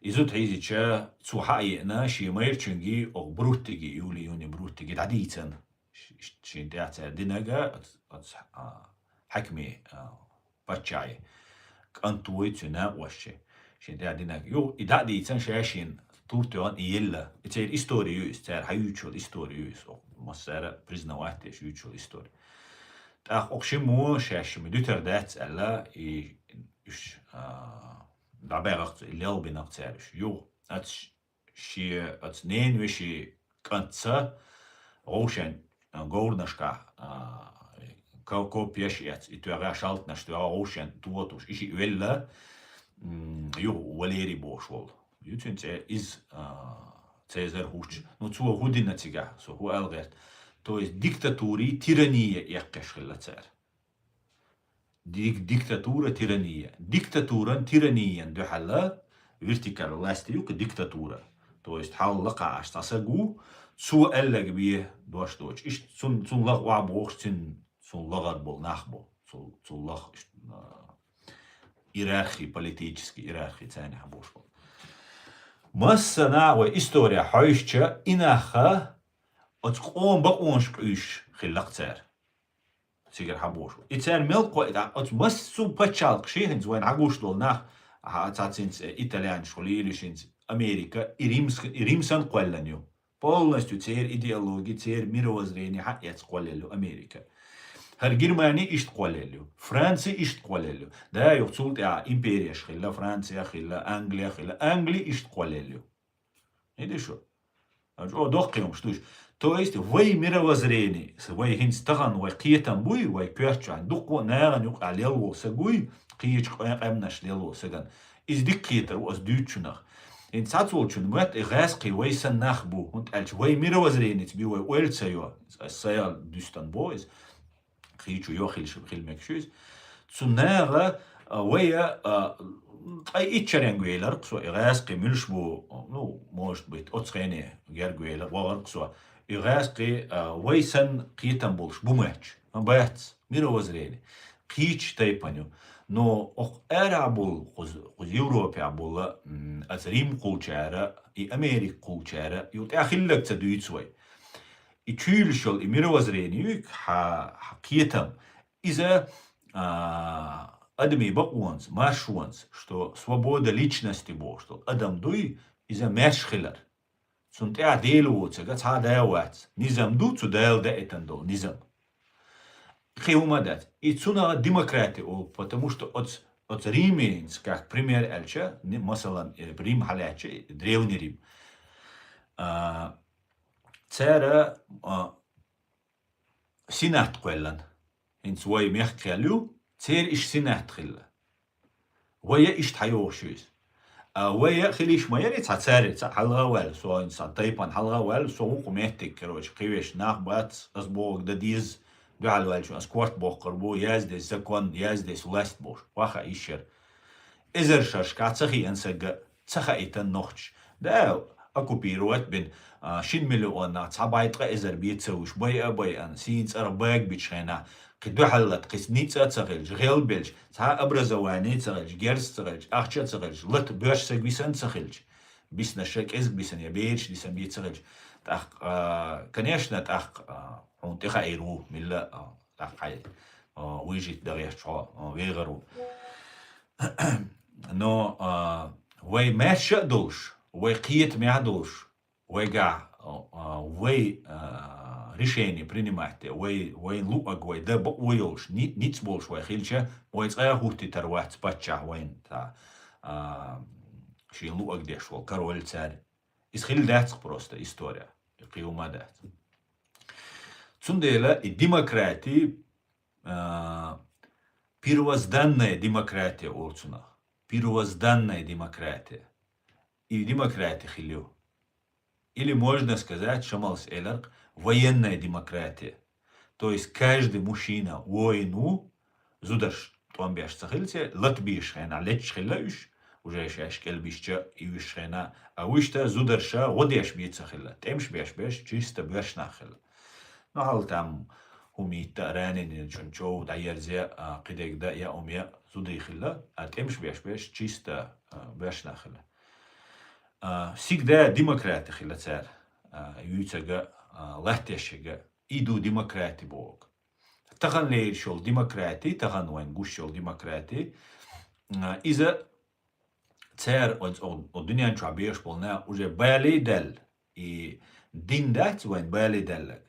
Speaker 1: إذا تعيزي شا تسوحاينا شي ميرشنجي أو بروتيجي يولي يوني بروتيجي دعديتن شين تعتا ديناجا حكمي باتشاي كانتوي تنا وشي شين تعتا ديناجا يو إدعديتن شاشين تورتوان إيلا إتير إستوريو إستير حيوتشول إستوريو مسارة بريزنا واتش يوتشول إستوري تاخ أقشمو شاشمي دوتر دات ألا إيش دعبيرت اللي بنقتارش يو أتش شي أتنين وشي كانتسا روشن غورنشكا كو بيشيت إتوغا شالتنش تو روشن توتوش إشي ولا يو وليري بوشول يوتنت إز تيزر هوش نو تو هودينا تيجا سو هو ألغيت تو إز ديكتاتوري تيرانية يقش خلتار ديكتاتورة تيرانية ديكتاتورا تيرانيا دو حلا فيرتيكال لاستيوك ديكتاتورة تو است حال لقا اشتاسقو سو ألق بيه دوش دوش إش سن لغ وعبوش سن لغت بول نخبو سن لغ إيرارخي بوليتيجسكي إيرارخي تاني حبوش بول مسنا وإستوريا حيشتشا إناخا أتقوم بقونش قيش خلقتار سيجر حبوش إتسان ملقو أت مسو بتشالق شيء زوين عقوش دول ناخ تاتسينس إيطاليان شوليليشينس أمريكا إريمسان قولنيو полностью تير إيديولوجي تير ميروزريني حق يتقوللو أمريكا هر جرماني إشت قوللو فرنسي إشت قوللو دا يقصول تاع إمبريا خلا فرنسا خلا أنجليا خلا أنجلي إشت قوللو إيه شو أجو دوقيهم شتوش تو است وی ميروزريني وي هنستغن وي قيتن بوي وي كيرتشان دوقو ناغن يق عليلو سغوي قيچ قيمنش ليلو سغن إز دي قيتر وأز دوتشنخ إن ساتولشن مات إغاسقي ويسن نخبو هنت ألش وي ميروزريني تبي وي ويلتسيو السيال دوستان بويز قيچو يو خيل مكشوز تسناغا ويا أي إتشارينغويلر قصو إغاسقي ملشبو نو موشت بيت أتسغيني غيرغويلر وغرقصو إغاسقي ويسن قيتن بولش بوماتش بات ميروزريني قيچ تايبانيو نو أخ أرابول قز يوروبيا بولا از ريم قولچارا إي أمريك قولچارا يوت أخيلك تدويتسوي إي تشيلشول إي ميروزريني قيتن إذا أدمي بقوانس ماشوانس что свобода личности бо что адам дуй إذا ماشخلر سنت أعديل وتسجت هذا وات نظام دو تدال ده إتندول نظام خيومادات إتسونا ديمقراطي أو потому что от римейнс как пример эльча مثلا рим халяча древний Рим цера синат قلن إن سوي ميخكلو تير إش سنة خلا ويا إش تحيوشيس ويا خليش ما يري تعتاري حلقة وال سو إنسان طيبان حلقة وال سو قميتك كروش قيوش ناخبات أسبوع دديز بعل وال شو أسكوارت بوقر بو يازدي زكون يازدي سلاست بوش واخا إيشر إزر شرش كاتسخي أنسق تسخا إيتن نوخش دا أكو بيروات بين شين مليون تعبايتقا إزر بيتسوش بي أن سينس أرباك بيتشينا قدو حلت قس نيتسا تسغلج غيل بلج تا أبرزواني تسغلج جيرس تسغلج أخشا تسغلج لط بيش سغبيسان تسغلج بيسنا شك إزق بيسان يبيرش ديسان بيتسغلج تأخ كنيشنا تأخ عنتخا إيرو ملا تأخ حي ويجيت دغيش شعا ويغرو نو وي ماشا دولش وي قيت معدولش وي قاع وي решение принимать, вой луаг, вой да бойолш, ниц больше вой хильча, вой цая хурти тарвать патча войн та шин луаг дешвол, король царь. Из хиль дать просто история, приумадать. Цундела и демократии первозданная демократия орцуна. Первозданная демократия. И демократия хилю. Или можно сказать, шамалс эларк, военная демократия. То есть каждый мужчина войну, зударш томбеш цахильте, латбиш хена лечхилаюш, уже шаш келбишча и вишхена, а вишта зударша водеш бицахила, темш беш чисто бешнахила. Ну хал там умита ранен чунчо даерзе قديك دا يا أمي زودي خلا أتمش بيش чисто бешнахила. Всегда демократы хила царь, юйцага лахтешега иду демократы бог. Тахан лейр шел демократы, тахан вайн гуш шел демократы. Иза царь от дуньян чабеш полна уже бали дел и дин дать вайн бали деллак.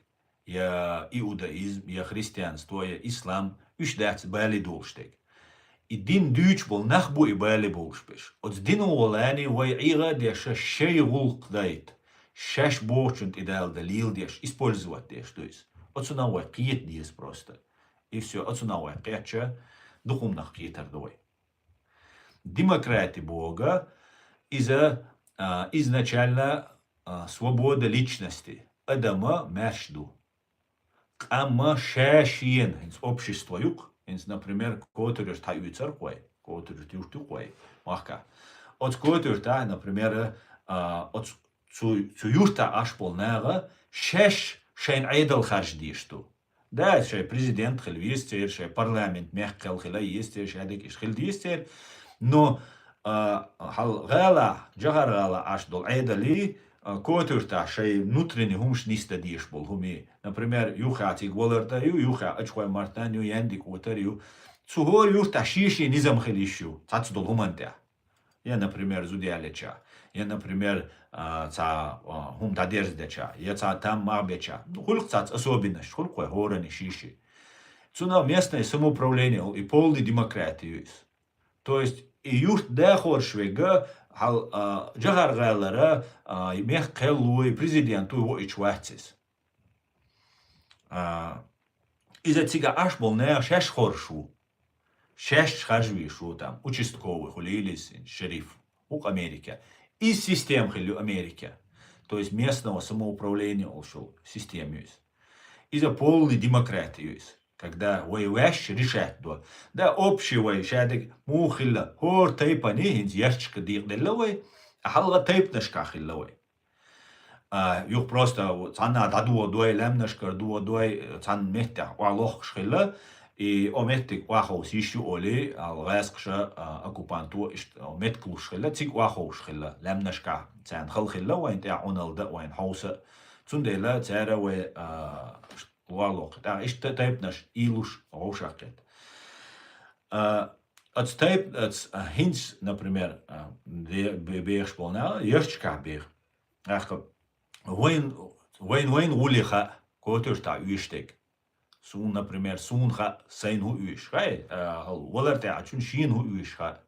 Speaker 1: Я иудаизм, я христианство, я ислам, уж дать бали долштег. И дин дюч был нахбу и бали болшпеш. От дину волани вай ига деша шей гулк дайт. Шеш борчунт идеал далил деш, использовать деш, то есть. От сюда вай киет дес просто. И все, от сюда вай киетча, духовных киетар давай. Демократия Бога изначально свобода личности. Адама между. Ама шешиен, общество юг. Например, который таюцер кой, который тюрту кой, махка. От который та, например, от цуюрта аж полнага, шеш шейн айдал хаждишту. Да, шей президент хилвистер, шей парламент мехкел хилаистер, шей адик иш хилдистер, но хал гала, джахар гала аж дол айдали, который-то шей внутренний хумш ниста диш был хуми. Например, юха тигволертаю, юха ачхуай мартаню яндик утерю. Цугор юрта шиши низам хилищу. Цац дол хумантя. Я, например, зудиалеча. Я, например, ца хум тадерздеча. Я ца там мабеча. Хулк цац особенность. Хулкой хорани шиши. Цуна местное самоуправление и полный демократию. То есть и юрт дехор швега hal jahargallara meh qellui президенту его ичватис. Из-за тига аж болне шеш хоршу. Шеш хажви шу там участковый хулилис шериф у Америки. Из систем хилю Америки. То есть местного самоуправления ушел систему. Из-за полной демократии. Когда воеваешь решать до, да общий воевшадик мухилла, хор тайпа нехинс яшчика дигделлавай, а халга тайп нашкахиллавай. Юх просто цана дадуо дуай лемнашкар дуо дуай цан мехтах валох шхилла, и ометтик вахо сишу оли, ал гайскша оккупанту метклу шхилла, цик вахо шхилла, лемнашка цан халхилла, вайн та оналда вайн хауса, цундела цара вай Валок, да, ich type nas ilus ошакет. От type от hints, например, бег шпона, ерчка бег. Ах, войн улиха, котер та уиштек. Сун, например, сунха sein hu uish, right? Волерте ачун шин hu uish,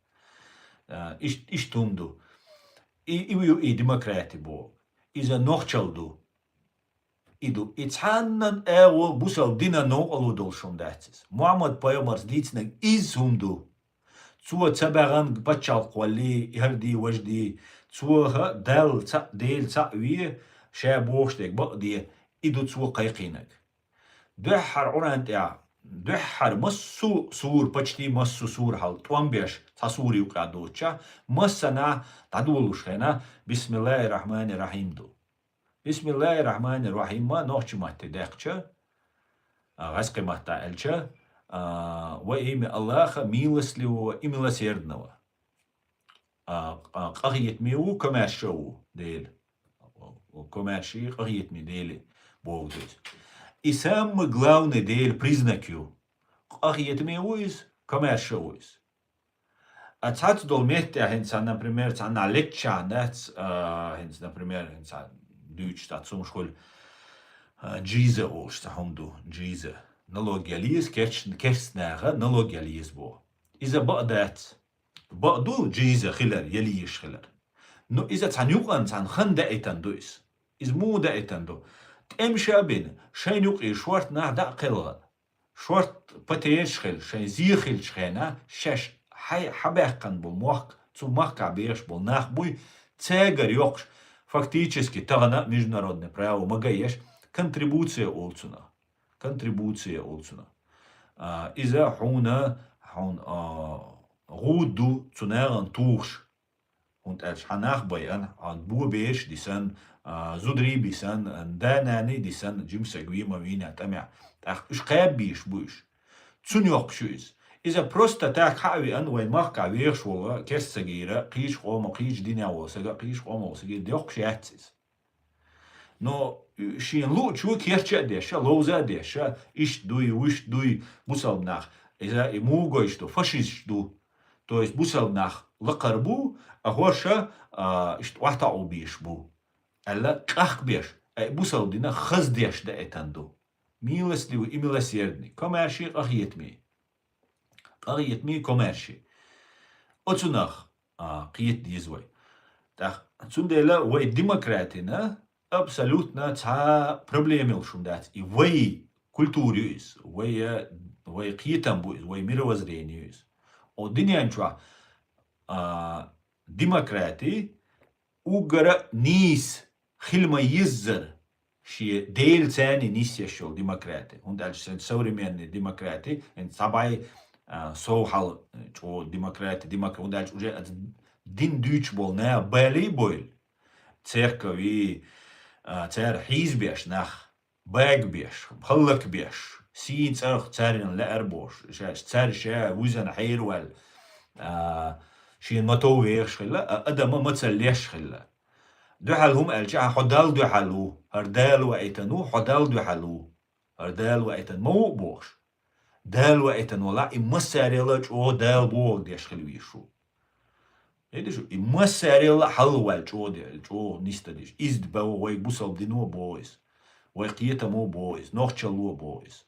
Speaker 1: ich tumdu. И демократи бо. Иза нохчалду. Иду. Ицханнан эво бусал дина но алудол шундатис. Мухаммад пайгамбар дицнег из хумду. Цуа цабаган бачал қвали, ярди важди. Цуа дел цави шабоштек бaqdi. Иду цуа қайқинек. Духар урант я. Духар массу сур, почти массу сур хал. Туамбеш тасури уқадоча. Массана тадулушхена. Бисмиллахи рахмани рахим ду. بسم الله الرحمن الرحيم ما نوحش مهت داقشة غسق مهت ألشة وإيم الله ميلس لو إملس يردنوا قغيت ميو كماشو ديل وكماشي قغيت مي ديل بوغدوز إسام главный ديل признакью قغيت ميويز كماشويز أتحط دول مهت هنسان например цана леча нец هنس например هنسان Deutsch dat soms gewoon Gize oost, hondo, Gize. Налогиализ, kerstnage, налогиалиz bo. Is a dat. Ba'du Gize khiller, yalish khiller. No is het hanjukan san khanda etan dois. Is moeda etan do. تمشابين شين يقي شورت نهدا قلغ شورت بتيش خل شين زيخل شخينا شش حبيقن بالموق цу махка беш был нахбуй цегар йокш фактически тагана международное право магаеш контрибуция олцуна. Иза хуна хун гуду цунеран туш und als hanach bayan an bubesh disan zudri bisan danani disan jimsagwi mavina tamya ах шкабиш буш цуньок шуиз إذا просто так حاوي أن وين مخ كعبير شو كيس سجيرة قيش قوم قيش دينا وسجا قيش قوم وسجا ديوك شياتس نو شين لو شو كيرشة ديشة لوزا ديشة إيش دوي وش دوي بوسال نخ إذا مو جويش دو فشيش دو تو إس بوسال نخ لقربو أهورشة إيش واحد عوبيش بو ألا كأخ بيش بوسال دينا خز ديش دا إتندو ميلسلي وإميلس يردني كماشي أخيت مي قريت مي كوميرشي أتونخ قيت ديزوي تاخ تسندلا وي ديمقراطينا أبسولوتنا تا بروبليميل شوم دات وي كولتوريوس وي قيتم بويز وي ميروزرينيوس او دنيانشوا ديمقراطي وغرا نيس خلما يزر شي ديل ثاني نيس يشو ديمقراطي هندالش سوريمين ديمقراطي ان صباي سوحل جو ديمقراطي هندالش уже دين دوتش بول نا بالي بول церкови цер حزبيش نخ باغ بيش بخلك بيش سين صرخ царин لأربوش царь شا وزن حيروال شين متويش خلا أدم متسليش خلا دوحلهم الجا حدال دوحلو هردال وأيتنو حدال دوحلو هردال وأيتن مو بوش دال وأيتن ولا إمساريلا جو دال بو ديش خلويشو إيدشو إمساريلا حلوال جو نيستديش إزد باو وي بوسال دينو بويس وي قيتا مو بويس نوخشلو بويس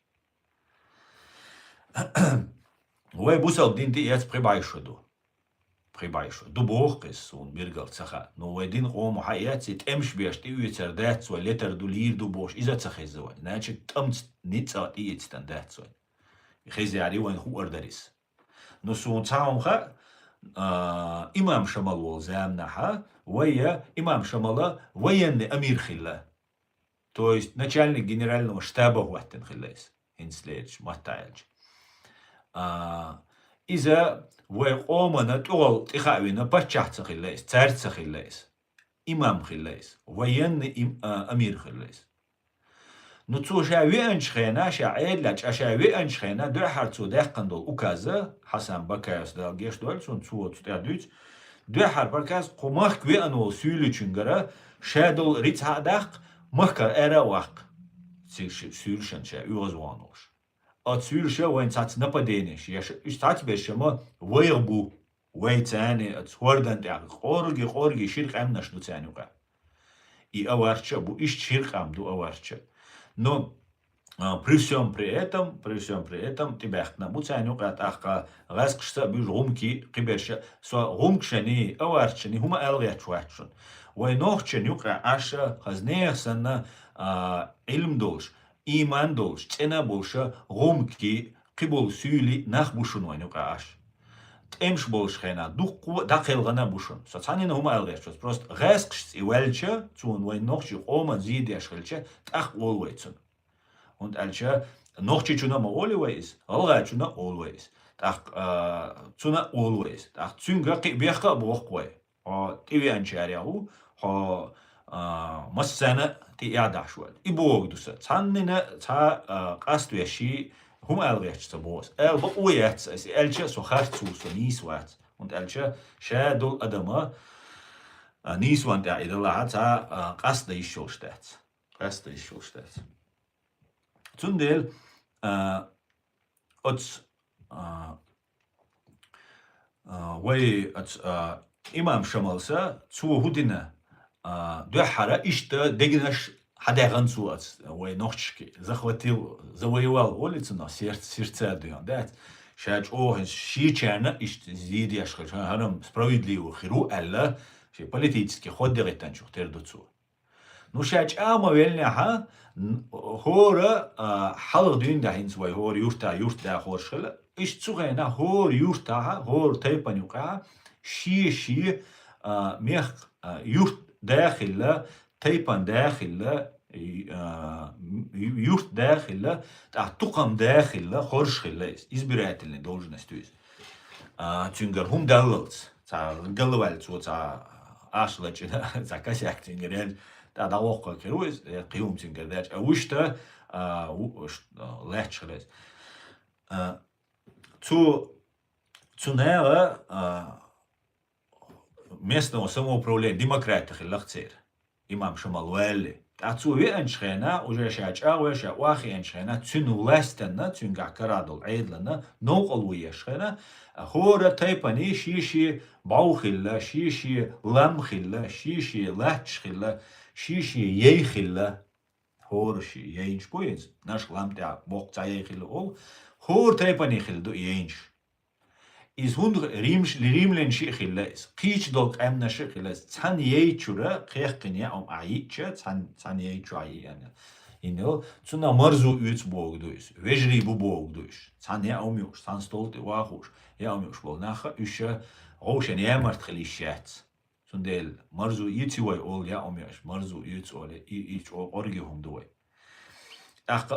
Speaker 1: وي بوسال دين تي يات بريبايشو دو بوخس ون بيرغل تسخا نو ويدين قوم حياتي تمش بيش تيويتر داتس وليتر دو لير دو بوش إذا تسخي زوال ناتش تمت نيتسا تيتستان داتس خيزي علي وين هو أردريس نو سون تاون خا إمام شمال والزام نحا ويا إمام شمالا وين أمير خلا то есть начальник генерального штаба وقتن خلاص هنسليج ماتايج إذا ويقومنا تقول تخاوينا بتشحت خلاص تارت خلاص إمام خلاص وين أمير خلاص نتو شاوي أنشخينا شاعيد لك شاوي أنشخينا دو حرتو داقن دول أكازا حسن بكايس دال جيش دول سون تسوو تتعدوت دو حر بركاز قماخ كوي أنو سيولي چنگرا شادول ريت هاداق مخكر أرا واق سيولشن شا يوزوانوش سيولشا وين تات نبادينيش يش تات بيشما ويربو ويتاني اتوردن داق قورجي شيرق أمناش دو تاني وقا и аварча бу иш чиркам ду аварча но при всем при этом тебя на муцаню катаха раскшта бюж румки киберша со румкшани аварчани хума алгачвачун вой нохчани ука аша хазнеясана илм долш иман долш цена болша румки кибол сюли нахбушун вой нука аш تمش بولش خينا دوق داخل غنا بوشون ساتانين هما الغيش просто غاسقش يوالچا تون وين نوخشي قوما زيد يشخلچا تاخ اولويتون und alcha nochchi chuna ma always alga chuna always تاخ chuna always تاخ цунга беха боқвай тиви анчариау ха массана ти ядашвал ибогдуса цаннина ца qastweshi هم الغيش تبوس بقويات الشا سخرت نيس وات und الشا شادول أدمه نيس وانت إذا الله تا قصد يشوشتات تندل أت وي أت إمام شمالسا تو هدنا دو حرا إشتا دقناش حدا غنسوات وي نوخشكي захватил завоевал улицу на сердца дает шач о шичана иш зид яшхал харам справедливо хиру алла ши политически ход дегетан чухтер дуцу Ну шач ама велня хора халг дин да хинс вай хор юрта хоршла иш цугена хор юрта хор тайпанюка شي ميخ يورت داخل تيبان داخل يورت داخل تقم داخل خورش خلاص избирательной должностью تشنجر هم دللت قلوال تو ашлач за косяк тингер да давока керуис قيوم тингер дач ушта лечрес цунера местного самоуправления демократии хиллахцер имам шамал вэлли تعطوه أنشخنا وجاشاج أوشا واخي أنشخنا تنو لاستنا تنقع كرادل عيدلنا نوقل ويشخنا هورا تايباني شيشي باوخلا شيشي لامخلا شيشي لاتشخلا شيشي ييخلا هورشي يينش بوينز ناش لامتع بوقتا ييخلا أول هور تايباني خلدو يينش is rimlen shi khilas qich dok amna shi khilas tsan ye chura qeqqinya aicha tsan ye chuai yani tsuna marzu üts bogdus vejri bu bogdus tsan ya omyush tsan stolt wahush ya omyush bol nacha usha roshen yamart khilishat tsundel marzu yitsi way ol ya omyush marzu yits ol ich orgi humdoy ach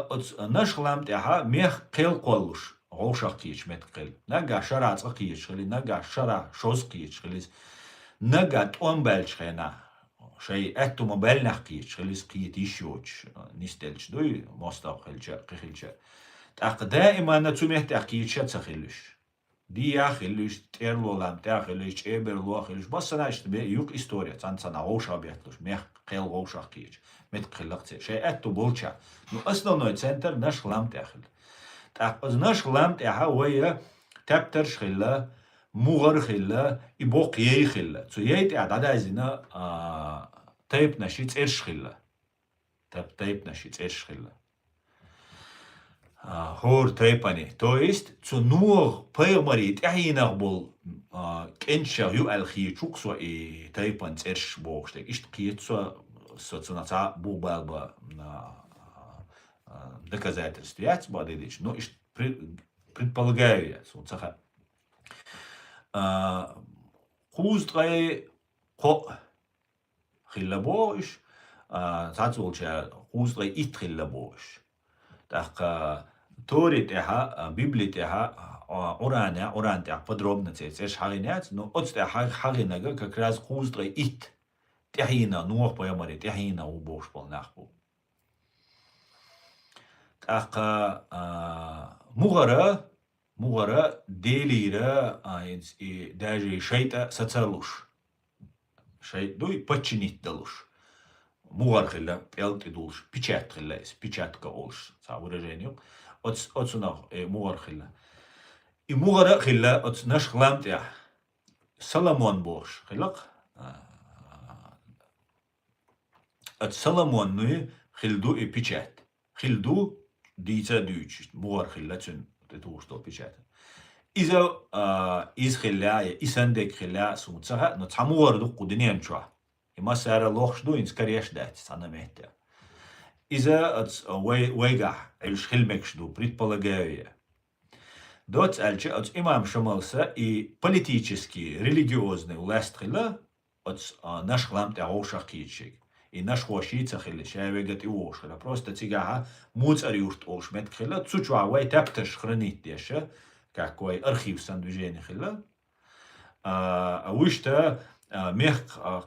Speaker 1: nash lamt ha mech qel qolush غوشة قيش متقل نجا شرع قيش خلي نجا شرع شوز قيش خلي نجا توم بالش خنا شيء أتو موبايل نحكيش خلي قيت يشوش نستلش دوي مستوى خلش تأق دائما نتومه تأكيش تخلش دي يا خلش تيرلو لام تأخلش إبرلو خلش بس أنا إشتبه يوك إستوريا تانسنا غوشة بيتلوش ميح قيل غوشة قيش متقل شيء أتو بولشة نو أصلا نوع سنتر نش لام تأخل تأقزناش لامت إحا ويا تبتر شخلا مغر خلا يبوق يي خلا تو ييت إعداد عايزنا تايب نشيت إيش خلا تايب نشيت إيش خلا هور تايباني تو إست تو نور بايمريت إحينا قبل كإنشا يو الخي شوكسوا إي تايبان إيش بوغشتك إشت قيتسوا سوتسونا بو بالبا доказательств. Я тебе речь, но предполагаю я, сумцаха. Хуздрай ко хиллабош, цацулча хуздрай ит хиллабош. Так Торит эха, Библит эха, Уран тех подробно цец харинят, но от харинага как раз хуздрай ит. Техина, нух поямари, техина убош полнахбу. أقا مغرة ديليرة даже شيء ستسلوش شيء دوي بتشنيت دلوش مغر خلا بيلت دولش بيشات خلا بيشات كأولش صعب رجانيو أتسنا مغر خلا مغرة خلا أتناش خلامت يا سلامون بوش خلاق أتسلامون نوي خلدو بيشات خلدو ديتا دوش مغر خلاتن تتوشتو بيشات إذا إز خلايا إسندك خلا سمتسها نتحمور دو قدنيان شوا إما سارة لوخش دو إنس كريش دات سانا مهتا إذا ويقع إلش خلمكش دو предполагаю دوت ألче от имам шамалса и политический религиозный власть хила от наш хлам тягошах кичек и наш хошица хила шавегат и ошхила просто тигаха муцариурт ош мет хила цучуа вай тапташ хранит деша какой архив сандвижения хила вышта мех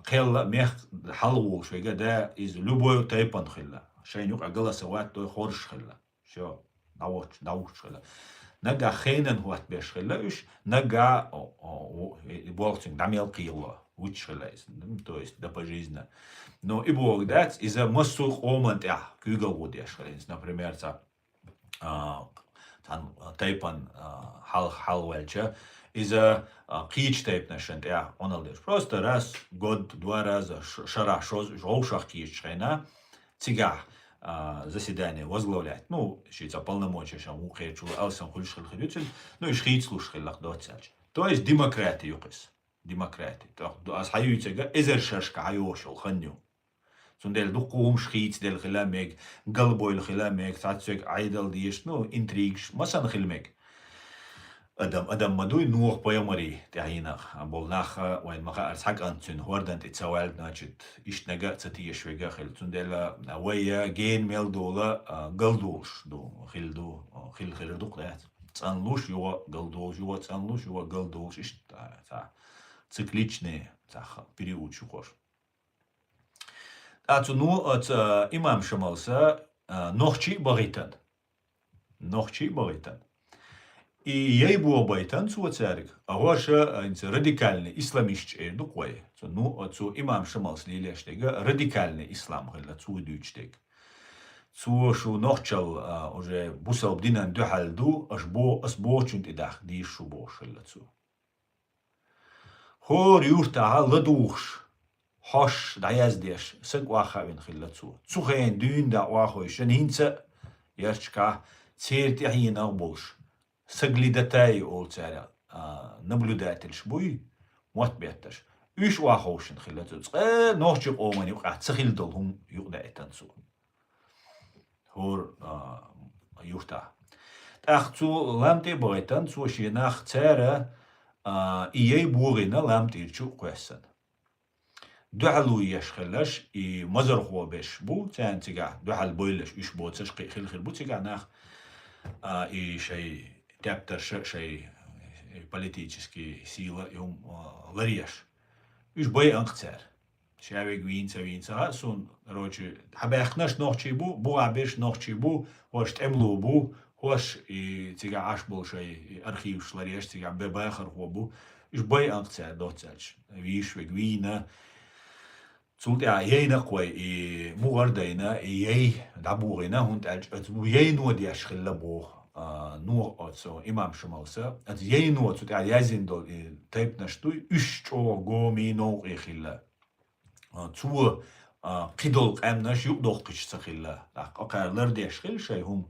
Speaker 1: хила мех халвол швега да из любой тайпан хила шайнюк агаласават той хорш хила шо науч хила نجا خينن هو تبيش خلاش نجا بوقتين داميل قيلا وش خلاص то есть до пожизненно но и бог дать из-за массу команд кюгл водишь خلاص например там тайпан хал вельча из-за кич тайп нашен он алдеш просто раз год два раза шара шоушах кич хрена цигар заседание возглавлять. Ну, шица полномочия, шам ухечу, алсам хульшхил хилютель, ну и шхит слушхил лахдоцач. То есть демократия юкис. Демократия. То есть хаюйцега эзер шашка хаюшел ханю. Цундел духом шхиц дел хиламек, галбойл хиламек, цацек айдал диш, ну, интригш, масан хилмек. Адам мадуй нух поямари тяхинах, болнах вайн маха арцхак антун, хордан тицавал, значит, ишнага цатиш вега хил. Цундела вая ген мелдола галдуш, хил дуклет. Цанлуш юа галдуш, юа цанлуш, юа галдуш, ишта, цикличный, период чухош. Ну, от имам шамалса нохчи баритан. Нохчи баритан. И ей было байтан цу царик, а ваша радикальный исламист дуквай. Ну, отцу имам шамалс лилештега радикальный ислам гыла цу дючтег. Цу шу нохчал уже бусал бдинан духалду, асбо чунт идах дишу бошыла цу. Хор юрта ладухш. Hosh dayazdеш sek wachawin khillatsu tsuchen dün da wachoy hinze ярчка церт яхина болш соглядатай олцара наблюдатель шбуй мот бетташ үш вахошин khillatsu нохчи омани цхилдол хум юдайтансу хор юрта тахцу ламте бойтан цу шинах цера ей бурина ламте чу question دعلو يشخلش إي مزر هو بش بو تان تجا دعل بويلش إيش بو تشقي خل بو تجا ناخ إي شيء تابتر شيء политические силы يوم لريش إيش بوي أنقتر شاوي وين سون روجي حباخناش نوخشي بو عبيش نوخشي بو واش تعملو بو واش تجا عاش بو شيء أرخيوش لريش تجا بباخر هو بو إيش بوي أنقتر دوتسالش ويش وين Zult jena quai muardena daburina und als nur der schrille Buch nur also imam schmalsa als nur zu der yazindol tape na stui üsto gomi no khilla zu qidol qamna shu doch qishskhilla aqarlar der schrill shay hum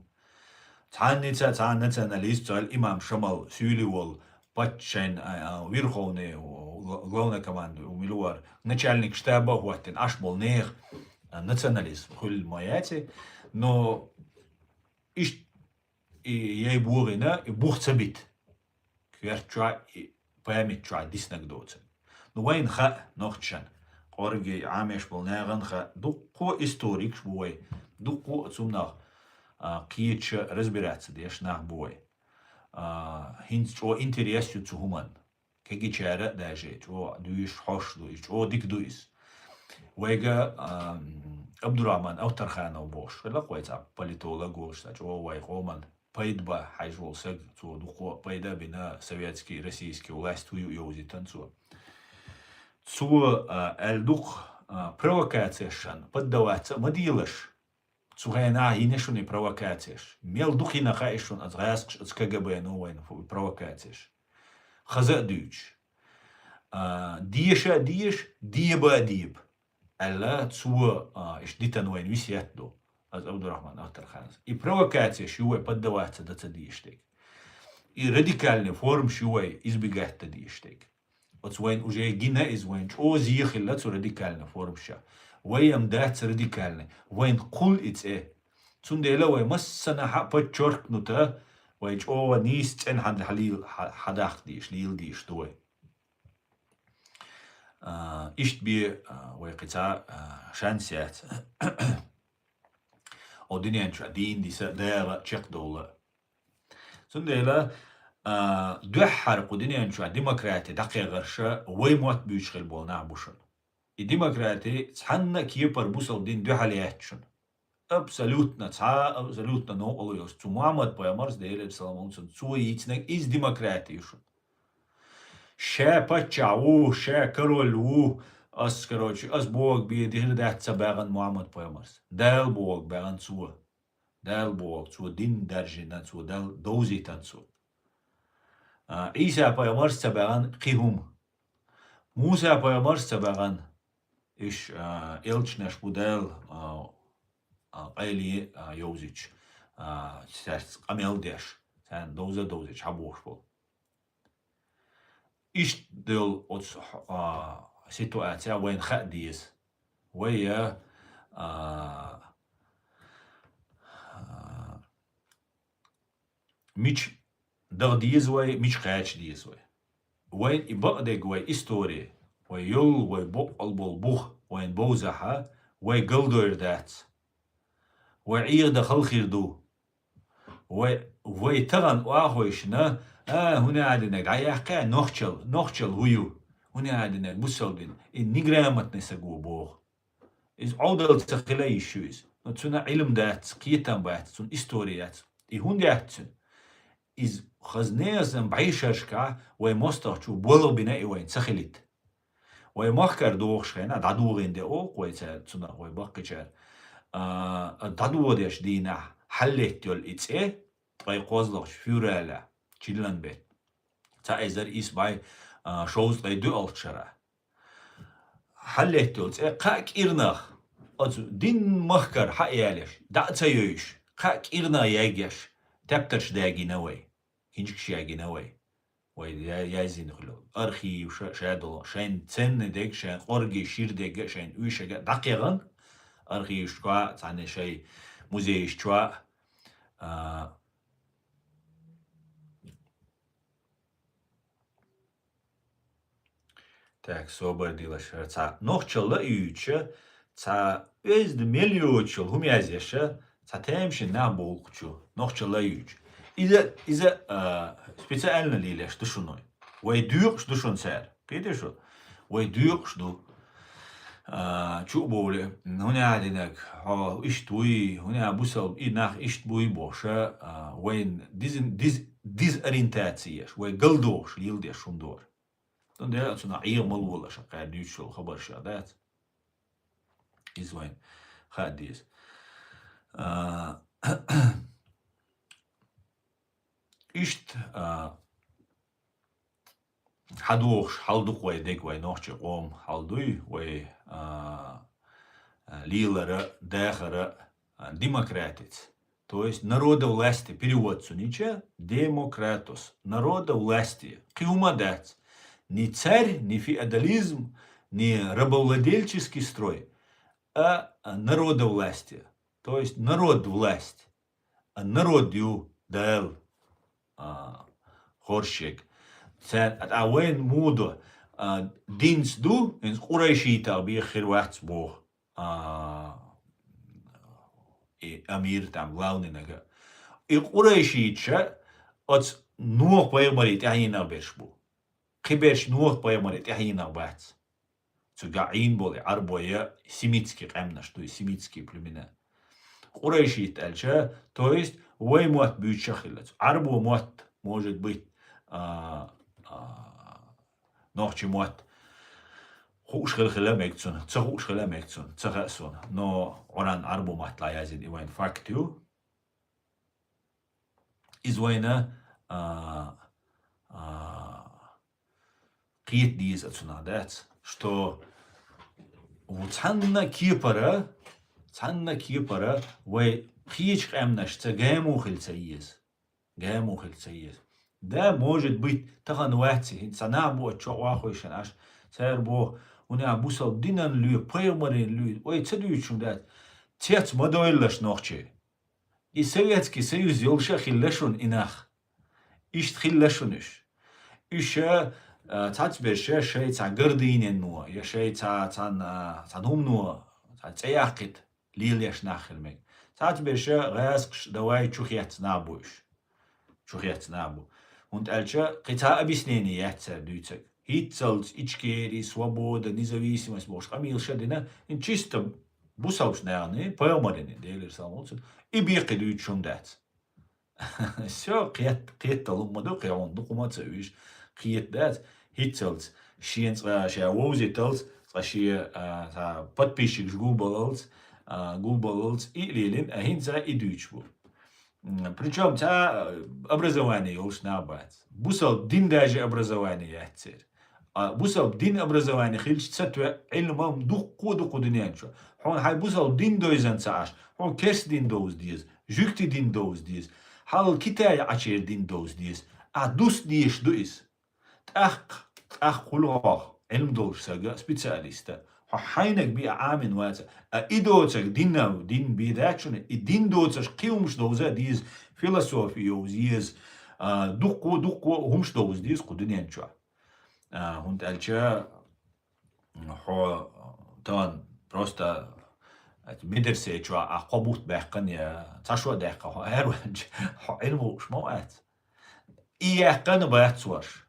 Speaker 1: tanitsa analyst soll imam schmal süliwol Патчен Верховный главный команды Умилуар, начальник штаба Хуатин, аж был нех националист, хуль маяти, но иш ей бурина и бухцабит, кверча и памятча диснагдоцен. Но вайн ха нохчан, орги амеш был наган ха, дукко историк шбуй, дукко цумнах киеча разбираться, деш нах буй. Hinz o интересю zu human. Kegi çare daje, o düş hoş düş, o dik düş. Vega Abdurrahman Avtarxan o boş. Vela koyta политолог olsa, o vay roman пайдба haj olsa, o duqo пайда bina советский, российский власть тую юзитан цу. Цу элдуq провокацияшан поддаваться мадилаш. Цугайна инешуни провокациеш. Мел духина хаишун от гаск от КГБ новайн провокациеш. Хаза дюч. Диеша диеба диеб. Алла цу иш дитан вайн висятду. Аз Абдурахман Ахтархан. И провокация шуй поддаваться до цадиштек. И радикальный форм шуй избегать тадиштек. Вот вайн уже гина из вайн. О зиехилла цу радикальный форм ша. ويم دات راديكالني وين قول إيه تنديلا وين مسنا حق بتشرك نتا ويج أو نيست إن حد حليل حداخ ديش ليل ديش دوي إشت بي ويقطع شانسيات أو دنيا نشا دين دي سدارة تشك دولة تنديلا دو حرق دنيا نشا ديمقراطي دقيقة غرشة ويموت بيشغل بولنا بوشن الديمقراطي تحنا كيبر بوصل دين دو حالياتشن абсолютно но олоёс цу Мухаммад пайгамбар дейли саламон цу итнек из демократиюшун ша пачау ша королу ас короче ас бог би дихдатса баган Мухаммад пайгамбар дал бог баган цу дин даржина цу дал доузитан цу Иса пайгамбар баган қихум Муса пайгамбар баган إيش إلشناش بودال قايلي يوزيش سرس قميل ديش سان دوزيش حبوش بول إيش دل أوتس سيتواتيا وين خديس ويا مش دغ ديزوي مش خاش ديزوي وين يبقدق وي استوري ويل ويبق البوخ وين بوزحة ويقلدر دات وعير دخل خيردو ويتغن واخوشنا هنا عندنا عياح كان نخشل هيو هنا عندنا بوسلدين النجرامت نسقو بوخ is عودل تخلي شوز نتسونا علم دات قيتم بات سون استوريات هون داتسون is خزنيزن بعيشرشكا ومستخشو بولو بنائي وين تخليت ومخكر دوخشين دادوغين دي اوق ويتسونا ويبقشر دادو ديش دينا حلت يول إتسئ طي قوزلوش فيورالا تشيلان بيت تا إزر إس باي شوز طي دو ألتشرا حلت يول إتسئ قاك إرناخ دين مخكر حقيالش دعتيوش قاك إرنا ياجيش تبترش داجي نوي كينجكش ياجي نوي ويازين خلو أرخي وشادو شين تسن ديك شين قرقي شير ديك شين ويشا دقيقا أرخي شكوا تعني شي موزي شكوا Так, собардилаша. Ца нохчалла үйче, ца өзді мелиочыл хумязеша, ца темшин на болкучу, нохчалла үйч. Изе специально лилеш душуной. Вай дюрш душун сэр. Пейте шо? Вай дюрш ду. Чу боле, хуня адинак, иштуи, хуня бусал инах иштбуи боша, вайн дизориентациеш, вай галдош лилдеш шундор. Dan der het zo'n eer malwola شقاد neutral خبر شادات is وين gaat deze إشت حدوخ حلدوخ وي ديك وي نوخش قوم حلدوي وي лилара дахара демократец. То есть народа власти, перевод сунича, демократус, народа власти, киумадец. Не царь, не феодализм, не рабовладельческий строй, а народовластие. То есть народ власть. Народ ю дал хоршек. А вен мудо динс ду, инс курайшита бихир вахц бог амир там главный нага. И курайшича от нух поемарит яхина бешбу. خبرش نوح بايمارت احينا بات تقاعين بولي عربوية سيميتسكي قامناش توي سيميتسكي بلمنا قريشي تالشا تويست وي موت بيوت شخلت عربو موت موجود بيت نوحشي موت خوش خلا ميكتسون تخوش خلا ميكتسون تخاسون نو عران عربو موت لا يزيد ايوين فاكتيو ازوينا قيت ديز اتسونادات что وتحنا كيبرا وي خيش قامناش تجامو خلسيس ده موجود بيت تغن واتسي سنعبو اتشو واخوشن اش سيربو ونع بوسل دينان لو بيرمرين لو وي تدويشون دات تيت مدويلش نوخشي и Советский Союз يلشا خلشون اناخ اشت خلشونش اشه تاتبرشا شيء تا قردين نوا يا شيء تا نوم نوا تا تياقت ليليش ناخر ميك تاتبرشا غاسقش دواي شوخيات نابو und альча قطاع объяснение яца дюцек хитцелц ичкери свобода независимость бош камилша дина ин чисто бусалш наверное поэмарене дейлер самолцу и бирке дючун дат все قيت طلمدو قيوندو قماتسويش قيت دات هيتسلز شينس شا ووزيتلز شي تا подписчик Google и лилин ахинца и дючбу. Причем та образование уж набать. Бусал дин даже образование яцер. Бусал дин образование хилч цатва علمам дуку динянчо. Хон хай бусал дин доизан цааш. Хон керс дин доуз диз. Жукти дин доуз диз. Хал китая ачер дин доуз диз. А дус диеш дуис. Ах خلوه علم دولش ساقا سبيتساليستا حينك بي عامن واتس إدوتك دين بيداتشون الدين دوتش قيومش دوزا ديز فيلسوفيوز ديز دقو همش دوز ديز قدنيان شو هونت ألشا هو طبعا просто مدرسة شو عقبوت بحقن يا تشوا دقة هو هرونج هو علمه شموات إيه حقن بيحصورش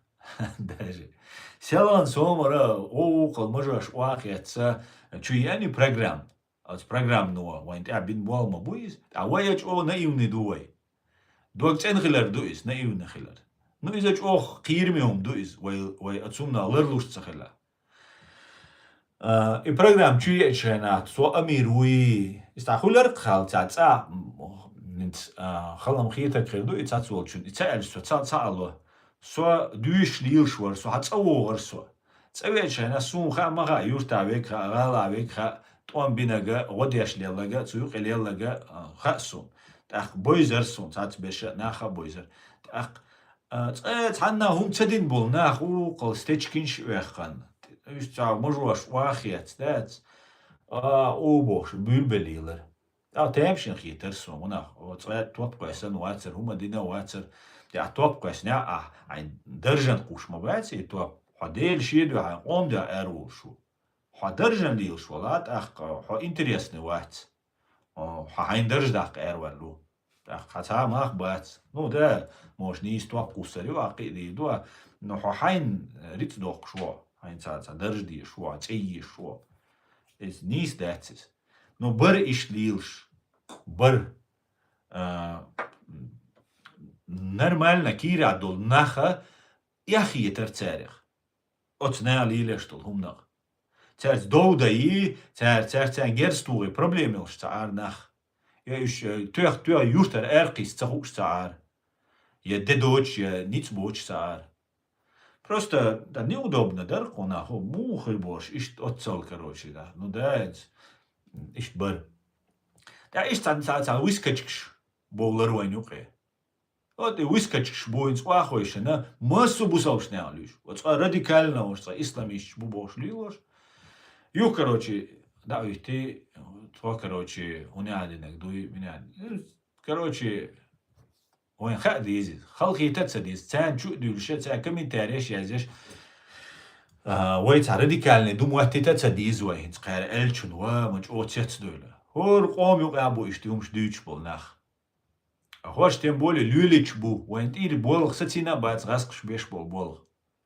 Speaker 1: даже سلان سومرا او قل مجرش واقعتسا شو يعني программ از программ نوا وانت عبين بوال ما بويز عوايج او نايوني دوي دوك تن خلر دويس نايون خلر نو إذا اوخ قيرميهم دويس وي اتسومنا لرلوش تخلا البروجرام شو يشينات سو اميروي استخولر خال تاع نت خلم خيتك خيردو اتسول شو اتسال سو تسالو سو دوش ليلشور سو هتصور سو تسويش انا سو خا ما يورتاويك غالاويك خا طوان بينغا وديش ليلغا تسوق ليلغا خاسو تاخ بويزر سو تات بش ناخا بويزر تاخ تحنا هم تدين بول ناخو قل ستيتشكينش ويخان إيش تاع مجروش واخيت تات او بوش بلبليلر تامشين خيتر سو منا توقع سن واتر هما دينا واتر يا توقع سنا عين درجن قوش ما بعتي تو حديل شيدو عين قوم دا ارو شو حدرجن ليل شولات خو انتريسني وات عين درج داق ارولو خاطا ماخ بات نو دا موش نيس تو قوسري واقي دي دو نو حين ريت دوق شو عين تا درج دي شو تي شو is نيس داتس نو بر إيش ليلش بر نرمال نكير عدول نخا يخي يتر تاريخ أتنا ليلشتل هم نخ تارت دوداي تار جرستوغي بروبليميلش تار نخ يش توخ يورتر ارقيس تخوش تار يا ددوش يا نيتسبوش تار Просто да неудобно, да, нахуй, мухой бош, ишь отцол, короче, да, ну да, ишь бар. Да, ишь там выскочишь, боулер ванюке. Вот и выскочишь, боинс уахойше, на массу бусалш не алюш. Вот радикально, вот исламиш бубош лилош. Ю, короче, да, и ты, то, короче, унядинек, дуй, меня, короче, وين خاديز خلقي تتسديز تان شو دولشة تان كمين تاريش يازيش ويت راديكالني دوم وقت تتسديز وين تقال الشن ومج اوتشت دوله هور قوم يقابو اشتيومش دوتش بول نخ هوش تيم بولي لوليتش بو وين تير بولغ ستينا بايت غاسقش بيش بولغ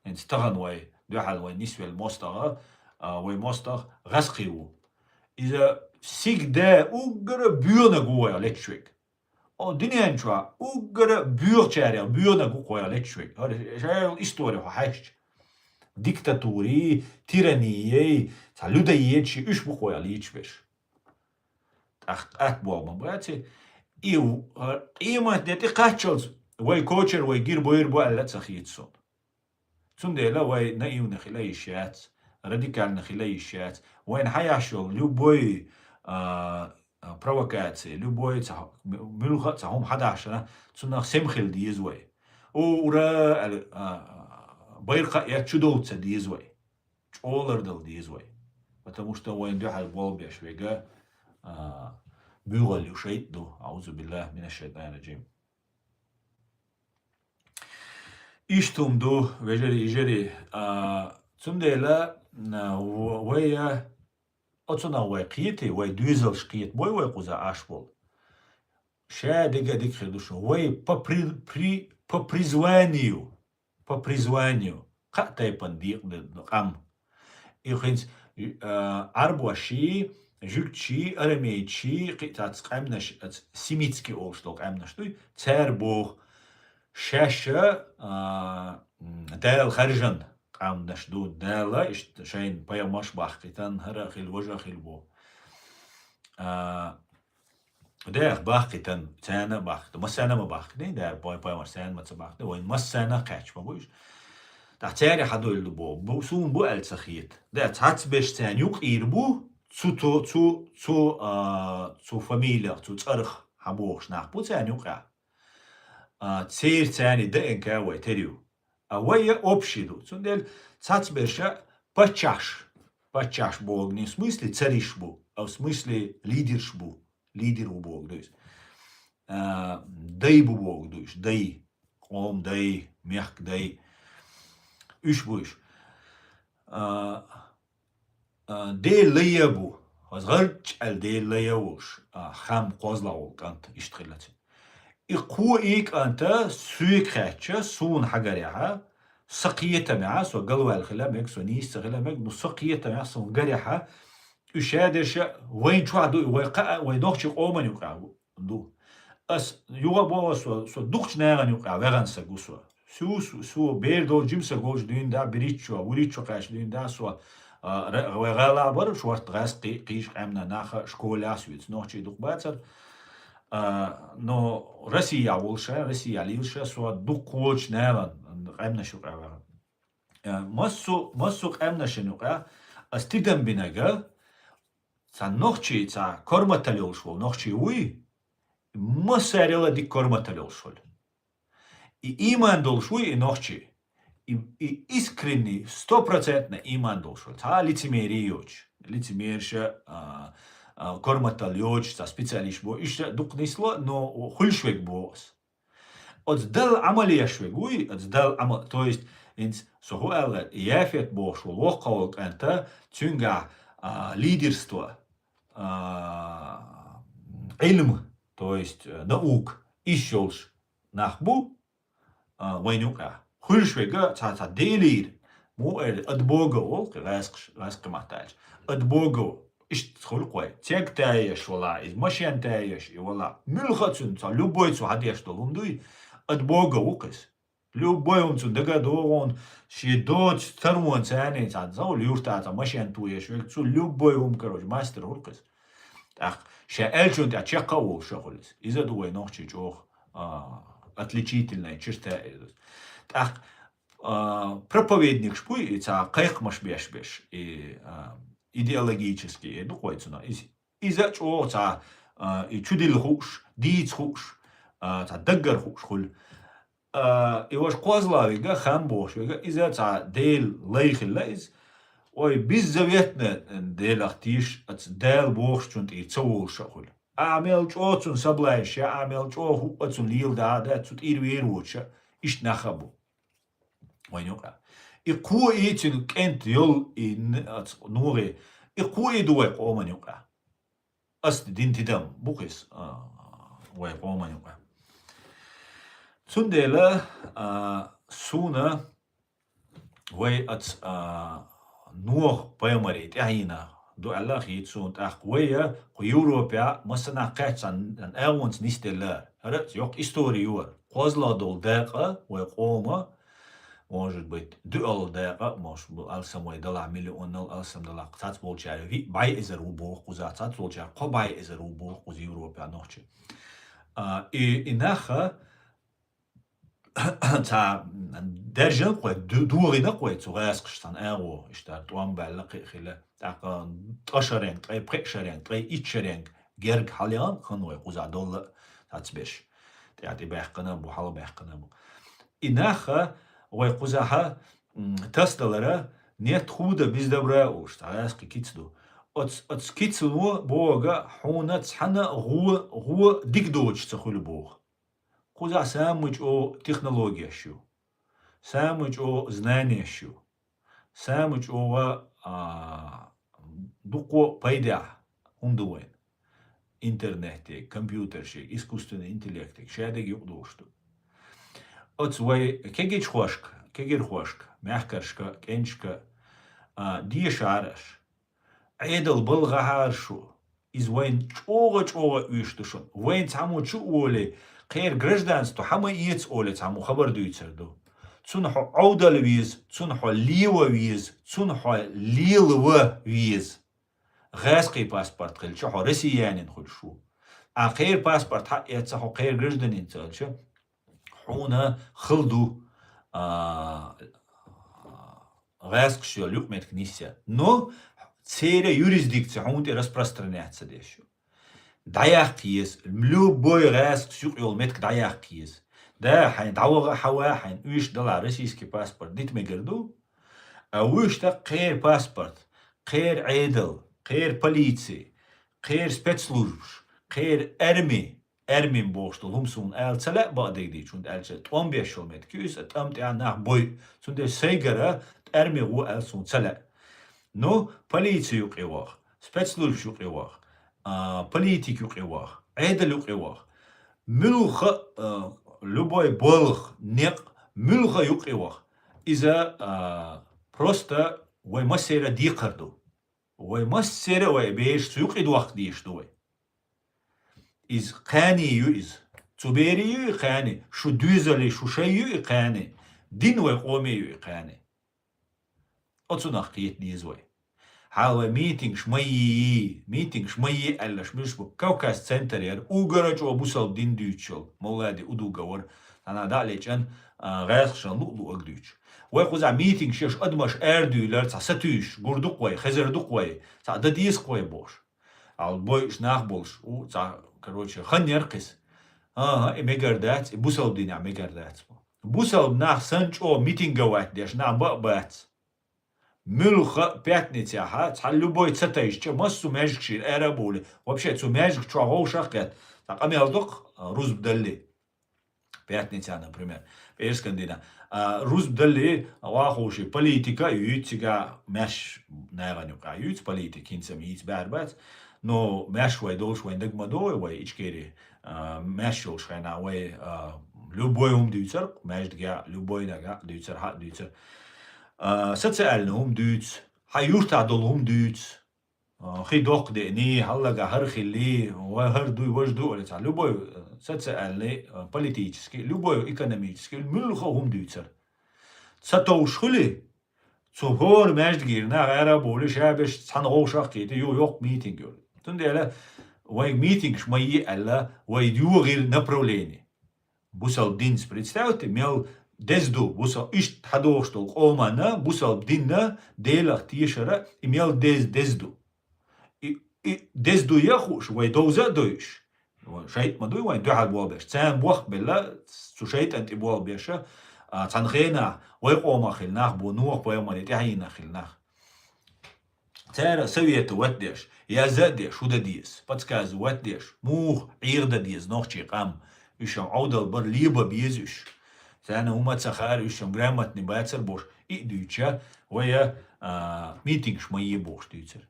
Speaker 1: انت تغن وي دوحال وين نسوي الموستغ وي موستغ غاسقيو إذا سيك دا اوغر بيونا جوا الكتريك دنيا شو اوغر بيور تشاريا بيونا جوا الكتريك هذا شيء история هايش ديكتاتوري تيرانيي لودايتشي ايش بخويا ليتش بيش اخ بوما باتي ايو قيمه ديتي قاتشلز واي كوتشر واي جير بوير بو الا تخيتسون تندلا واي نايو نخلاي شات راديكال نخلاي شات وين حياشو любой провокации любой ملغة تاعهم 11 تسنى سمخل ديزوي ورا بيرقى يتشدوت ديزوي تشولردل ديزوي потому что وين دوحال بولبيا شويغا بيغل يشيدو أعوذ بالله من الشيطان الرجيم إشتم دو وجري إجري تندلا ويا أتصنع وقيتي وي دوزل شقيت بوي وي قوزا أشبول شا دقا ديك خدوشو وي по призванию قاтай пандيق قام إخنس أربوشي جوكشي أرميتشي قطعت قامناش سيميتسكي أوشتوك قامناش توي تاربوخ شاشة دال خرجن قامناش دو دالا إشت شاين بايا ماش باقيتان هرا خيل وجه خيل بو داخ باقيتان تانا باقيتان ما سانا ما باقيتان دار بايا ماش سانا ما تباقيتان وين ما سانا قاتش ما بوش تحتاري حدو اللبو بو سون بو ألتخيت دا تحت باش تان يقير بو zu Familie, zu Zerch, Hamburg, nach Buzaniuka. Zehir Zani de Enkawe, Teriu. Away Opshidu, Sundel, Zatzbesha, Pachash. Пачаш Бог не в смысле цариш бу, а в смысле лидерш бу. Лидер у Бог, то есть. Дай бу Бог, то есть. Дай. Ом дай, мягк дай. Üç bu iş. Değil leye bu. Az garç el değil leye uş. Ham kozla ol kant iştgilat. İqu ik anta süyekhatça sun hagariha سقيته معاه سو قلوة الخلامك سو نيس خلامك نو سقيته معاه سو قريحة اشادش وين شو عدو ويقع ويدوخش قومن يقع دو اس يوغا بو سو دوخش ناغن يقع وغن سغو سو بير دول جيمسا جوج دين دا بريتشو وريتشو قاش دين دا سو وغالا بر شورت غاس قيش امنا ناخ شكولا سويت نوچي دوخ باتر но Россия волша, Россия лилша, со дукоч нелан, эмна шука. Массу эмна шенука, астидам бинага, ца нохчи, ца корматалил швол, нохчи уи, массарила ди корматалил швол. И иман дол швуи и нохчи. И искренний, 100% иман дол швол. Ца лицемериёч, лицемерша, корматал ёч, ца специалиш бо, ишта дукнисло, но хульшвек бос. Отдал амалия швегуи, отдал амал, то есть, инс сохуэлла яфет бошул, воккаулк энта, цюнга лидерство, илм, то есть, наук, ищолш, нахбу, вайнука. Хульшвега, ца делир, му от бога волк, раскаматальш, от бога. إيش خلقه تيك تايش ولا إز ماشين تايش ولا ملخاتون تا любойцу hadеш долун дуй от Бога укис любойцу дага догон шидоч тармон цане та зау люрта та машин туеш векцу любойум короче мастер укис так ша элчун та чекау шохолис иза дуй нохчи жох отличительная черта так проповедник шпуй и та кайх маш беш и идеологические, ну, койцуна. Иза чо ца и чудил хуш, диц хуш, ца даггар хуш хул. И ваш козлавига хамбош, иза ца дейл лейхилла из, ой, беззаветно дейл ахтиш, ац дейл бош чунт и цоул шахул. Амел чо цун саблайша, амел чо ху ацун лил да цут ирвируча, иш нахабу. Вайнука. И куи цин кент йол и нуре и куи дуэ команюка аст динтидам букис уэ команюка цундела суна уэ ац нух паймарит яина до аллах йцун ах уэ Европа масана катсан авонс нистела арат ёк историю козла дол дака уэ кома может быть, дуал да, может быть, алсам уй дала миллион, алсам дала, цац волчар, ви бай из рубох, куза цац волчар, ко бай из рубох, куз Европа ночи. И наха, ца держан кое, дурина кое, цугаскштан эго, ишта туам балла кихила, так ташаренг, трей прекшаренг, трей ичаренг, герг халян, хануй, куза долла, цац беш. Теати бехкана бу, хал бехкана бу. И наха, ويقوزها تستلرا نيت خودا بيزدبرا وش تعاس كيتسدو اتس كيتسلو بوغا حونا تحنا غو ديك دوج تخول بوغ قوزا سامج او تكنولوجيا شو سامج او знание شو سامج او دوكو بايدا ундуэн интернете компьютерши искусственный интеллект шадег юдошту отсвой кегич хошка, кегир хошка, мягкашка, кенчка, дишараш, عيدل بالغهارشو из وين чога уйштушон وين цаму чу оле خير гражданство хама иец оле цаму хабар дуйцерду цунхо аудал виз цунхо лива виз цунхо лилва виз غاسقي паспорт خلشو россиянин хулшу а خير паспорт ха яцахо خير гражданин цалчо حونا خلدو غاسق شو люкмет книся но цере юрисдикция хунте распространяться дешу. Даяк киес, любой раз сюк йол метк даяк киес. Да, хайн дауга хава, хайн уиш дала российский паспорт, дит мегерду, а уиш так кер паспорт, غير عيدل غير полиции غير спецслужб غير ارمي بوشتل هم سون السلا بعدك دي شون السلا 15 kilometer küs at ja nach boy sun der segera ارمي هو السون سلا نو полиция يقيوخ спецслужб يقيوخ политик يقيوخ عيدل يقيوخ ملخ любой болох нек ملخ يقيوخ إذا просто وي مسيرة دي قردو وي مسيرة وي بيش سيقيد وقت ديش دوي إز قاني يو إز تبيري يو قاني شو دوزلي شو شي يو قاني دين وي قومي يو قاني أتسو نخقيت ديز وي حاوة ميتينغ شمي ألا شميش بو كوكاس سنتر يار اوغرج وبوسال دين دوتشل مولادي ودو غور أنا داليجان غيرشان لؤلؤ أقدوش ويخوز ميتينغ شيش أدمش أردولر تا ستوش غردوقوي خزردوقوي تا دديسقوي بوش على بويش ناخبولش و تا короче خنيرقس إميجردات بوسال دين إميجردات بوسال ناخ سنچو ميتينغوات ديش نا بقبات ملخ пятниця, та любой цатайш, че массу мяжкши эрабули. Вообще, цу мяжк чуагоу шахкет. Так, амелдок рус бдалли. Пятниця, например. Перскандина. Рус бдалли, вахуши, политика, юйтига, мяш, наганюка, юйт, политик, инцам, юйт, бәрбәт. Но мяш вай долш вай дагмадой, вай ичкери, мяш долш хайна, вай любой дүйцер, мяш дга, любой дага, дүйцер, хат дүйцер. ستسألنهم دوت حيورت عدلهم دوت خي دوق دقني هلا هرخي لي وهردوي وجدو ولا تعال لبوي ستسألني политически любой экономически ملخهم دوتر ستوش خلي صبور مجد گیرنا غیره بولی شابش تنغوشاق كيتي يوق ميتينگ يول تندي على وای ميتينگ شمي ألا وای ديو غير نبروليني بوسال دينس представьте мел Дезду, бусал ишт хадоштол омана, бусал динна, делах тишера, имел дезду. И дезду яхуш, вай доуза дойш. Шайт мадуй вай духал буалбеш. Цан буах белла, цу шайт анти буалбеша, цан хейна, вай кома хилнах, бу нуах поэмали тяхина хилнах. Цара совету ватдеш, я задеш, уда диес, подсказу ватдеш, мух, ирда диес, нохчи кам, ишам аудал бар либо безюш. سأنا هما تسخار يشم جرامات نباتر بوش إيدويتشا ويا ميتينغ شمية بوش دويتر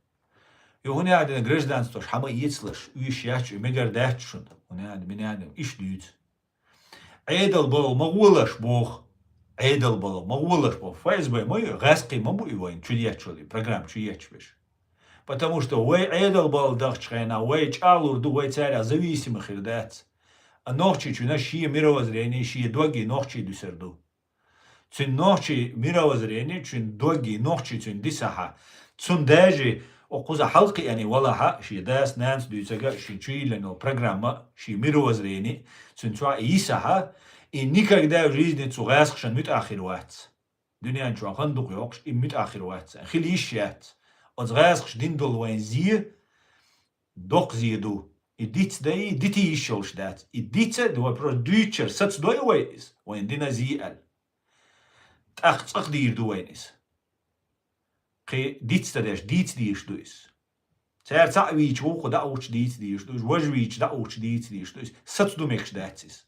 Speaker 1: يهوني عادنا гражданство حما يتسلش ويش يحش ومجر دهتشون هوني عادنا من عادنا إيش دويت عيدل بلو مغولش بوخ عيدل بلو مغولش بوخ فايز باي مايو غاسقي مبو يوين чудятчоли программ чудятчвеш потому что وي عيدل بلو دخشخينا وي чалурду وي царя зависимых ирдats نوخچی چونه شیه مировоззрение شیه دوگی نوخچی دوسردو چون نوخچی مировоззрение چون دوگی نوخچی چون دیسها چون داجی اوقوزا حلقی یعنی والله شیه داس نانس دوسگا شیه چیلنو программа شیه مировоззрение چون چوا ایسها این никогда в жизни цугасхшан متأخروات دنیا چوا خندق یوقش این متأخروات خیلی شیات از غاسخش دیندول وین زیه دوق زیدو Идите да и дите еще ждать. Идите, да просто дючер, сац дой уэйс, уэн дина зиэл. Тах дир дуэйнис. Ке дите да дэш, дите диш дуэс. Цэр цаа вич вохо да уч дите диш дуэс, вож вич да уч дите диш дуэс, сац ду мек ждатис.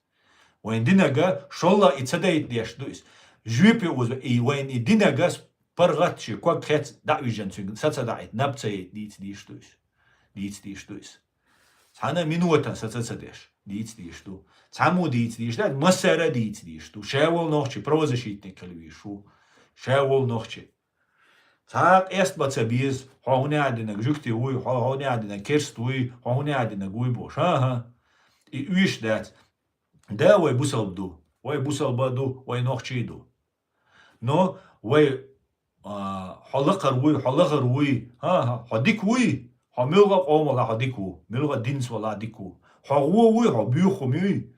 Speaker 1: Уэн дина га, шолла и цадайт диш дуэс. Жюпи уз, и уэн и дина га спаргатчи, куак хэц да вижан цюнг, саца дайт, напцайт дите диш дуэс. Дите диш дуэс. Цана минута сацацадеш, диц дишту. Цаму диц дишта, масара диц дишту. Шевол нохчи, правозащитник калвишу. Шевол нохчи. Цак эст бацабиз, хауне адина гжукти уй, хауне адина керст уй, хауне адина гуй бош. Ага. И уиш дат. Да, вай бусал бду. Вай бусал баду, вай нохчи иду. Но, вай халакар уй, ага, хадик уй. ها ملغا قوم ولا حديكو ملغا دينس ولا ديكو ها ووي ها بيوخومي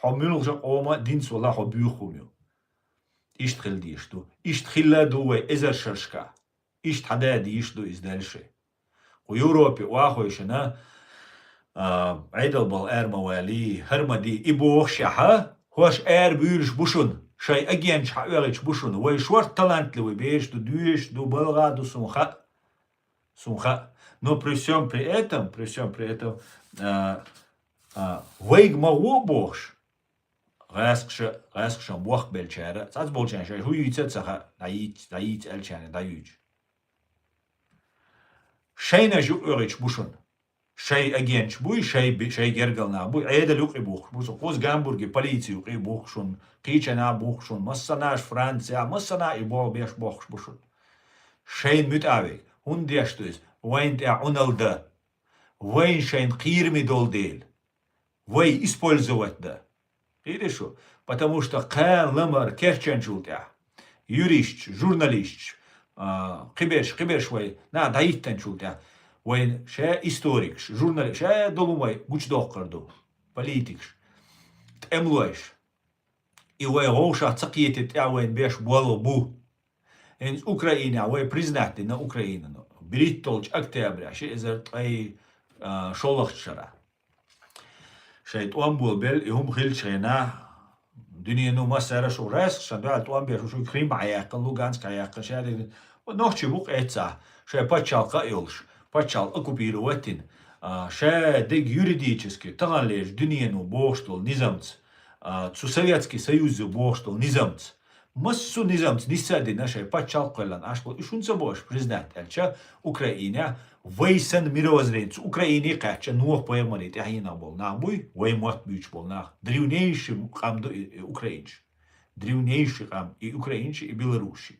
Speaker 1: ها ملغا قوم دينس ولا ها بيوخومي إيش تخل ديشتو إيش تخلا دوي إزر شرشكا إيش تحدا ديشتو إزدالشي ويوروبي واخويشنا عيدل بال موالي هرما دي إبوخ شحا هوش بيرش بوشون شاي أجيان شحا بوشون وي شوار تلانت لوي بيش دو دويش دو بلغا دو سمخا Но при всем при этом, вейгма вобош, рэскшам вох белчера, цац болчан шай, хуюйца цаха, даить элчане, даюч. Шейна жу урич бушун. Шей агенч буй, шей гергална буй, айда люкри бух, бусу, хоз Гамбурги полицию кри бухшун, кичана бухшун, массанаш Франция, массана и бол беш бухш бушун. Шейн мют авик, хундештуис, вейнт уналда, вейн шейн кирми долдел, вей использовать да. Видишь что? Потому что кэн лэмар керченчултя, юрист, журналист, кибеш вей, на даиттенчултя, وين شا историкш, журналист, ша долумай гучдох карду, политикш, эмлуэш, и вей гоуша цакиетит вейн беш буало бу. Из Украины, вей признати на Украину, берит толч октября, ши изерт ай шолахчара. Шайт уамбул бел, и хум хилчрена, دنيا نو مسألة شو رأس شندال توام بيشوفوا كريم عياق لوغانسك عياق شادي ونوحش بوق إتسا شيء بتشال قايلش بتشال أكوبيروتين شيء دق юридически تغليش دنيا نو بوشتل نظامت سوسياتسكي سيوز بوشتل نظامت مسو نظامت نسادي نشيء بتشال قلنا أشلو إيشون سبوش بريزنت ألشا أوكرانيا ويسن ميروزرين أوكراني قاتش نوح بيرمانيت يحيينا بول نعبوي ويموت بيش بول ناخ دريونيش قام دو أوكرانيش دريونيش قام أوكرانيش بيلاروسي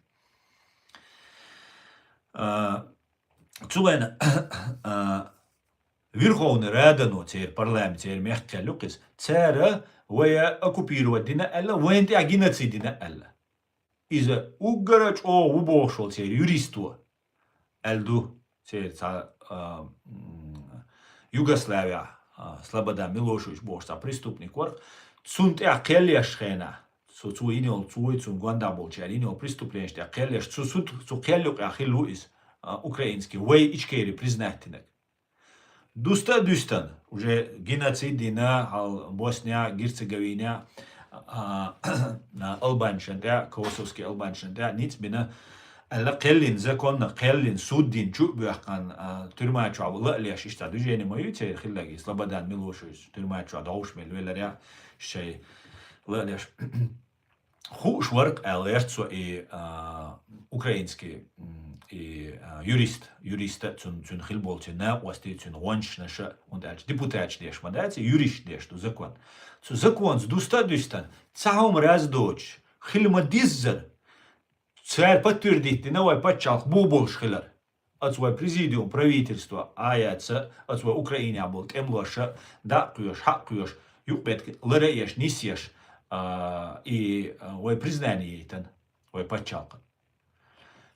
Speaker 1: تسوين Верховна Рада, ну, цер парламент, цер мягкая люкис, цера вая оккупировать дина элла, военты агинацид дина элла. Из-за угорач о убошел цер юристу элду цер Югославия, Слобода Милошевич бошта преступник ворк, цунт акелешхена, цу инел цун гандабол цер инел преступление, акелеш цу келюк ахилуис украинский, вей ичкери признательный. Дустан, уже геноцидина, Босния, Герцеговина, Албаншанда, Косовский Албаншанда, ниц бина, Келлин, законно, Келлин, суддин, чубяхан, тюрьма чуа, леш, ишта, движение мою, те, хиллаги, Слободан Милошевич, тюрьма чуа, даушмель, веларя, шей, леш. Хуш ворк, лешцо и украинский, и юриста цун хилболте на ости цун рончнаша und als депутат деш мадати юрист деш ту закон. Цу закон с дустан цаум раз доч хилма диззер царь подтвердит новой подчалх буболш хилар. От свой президиум правительства аяца от свой Украине был темлоша да куешь ха куешь юпет ларееш нисеш и ой признание тан ой подчалка.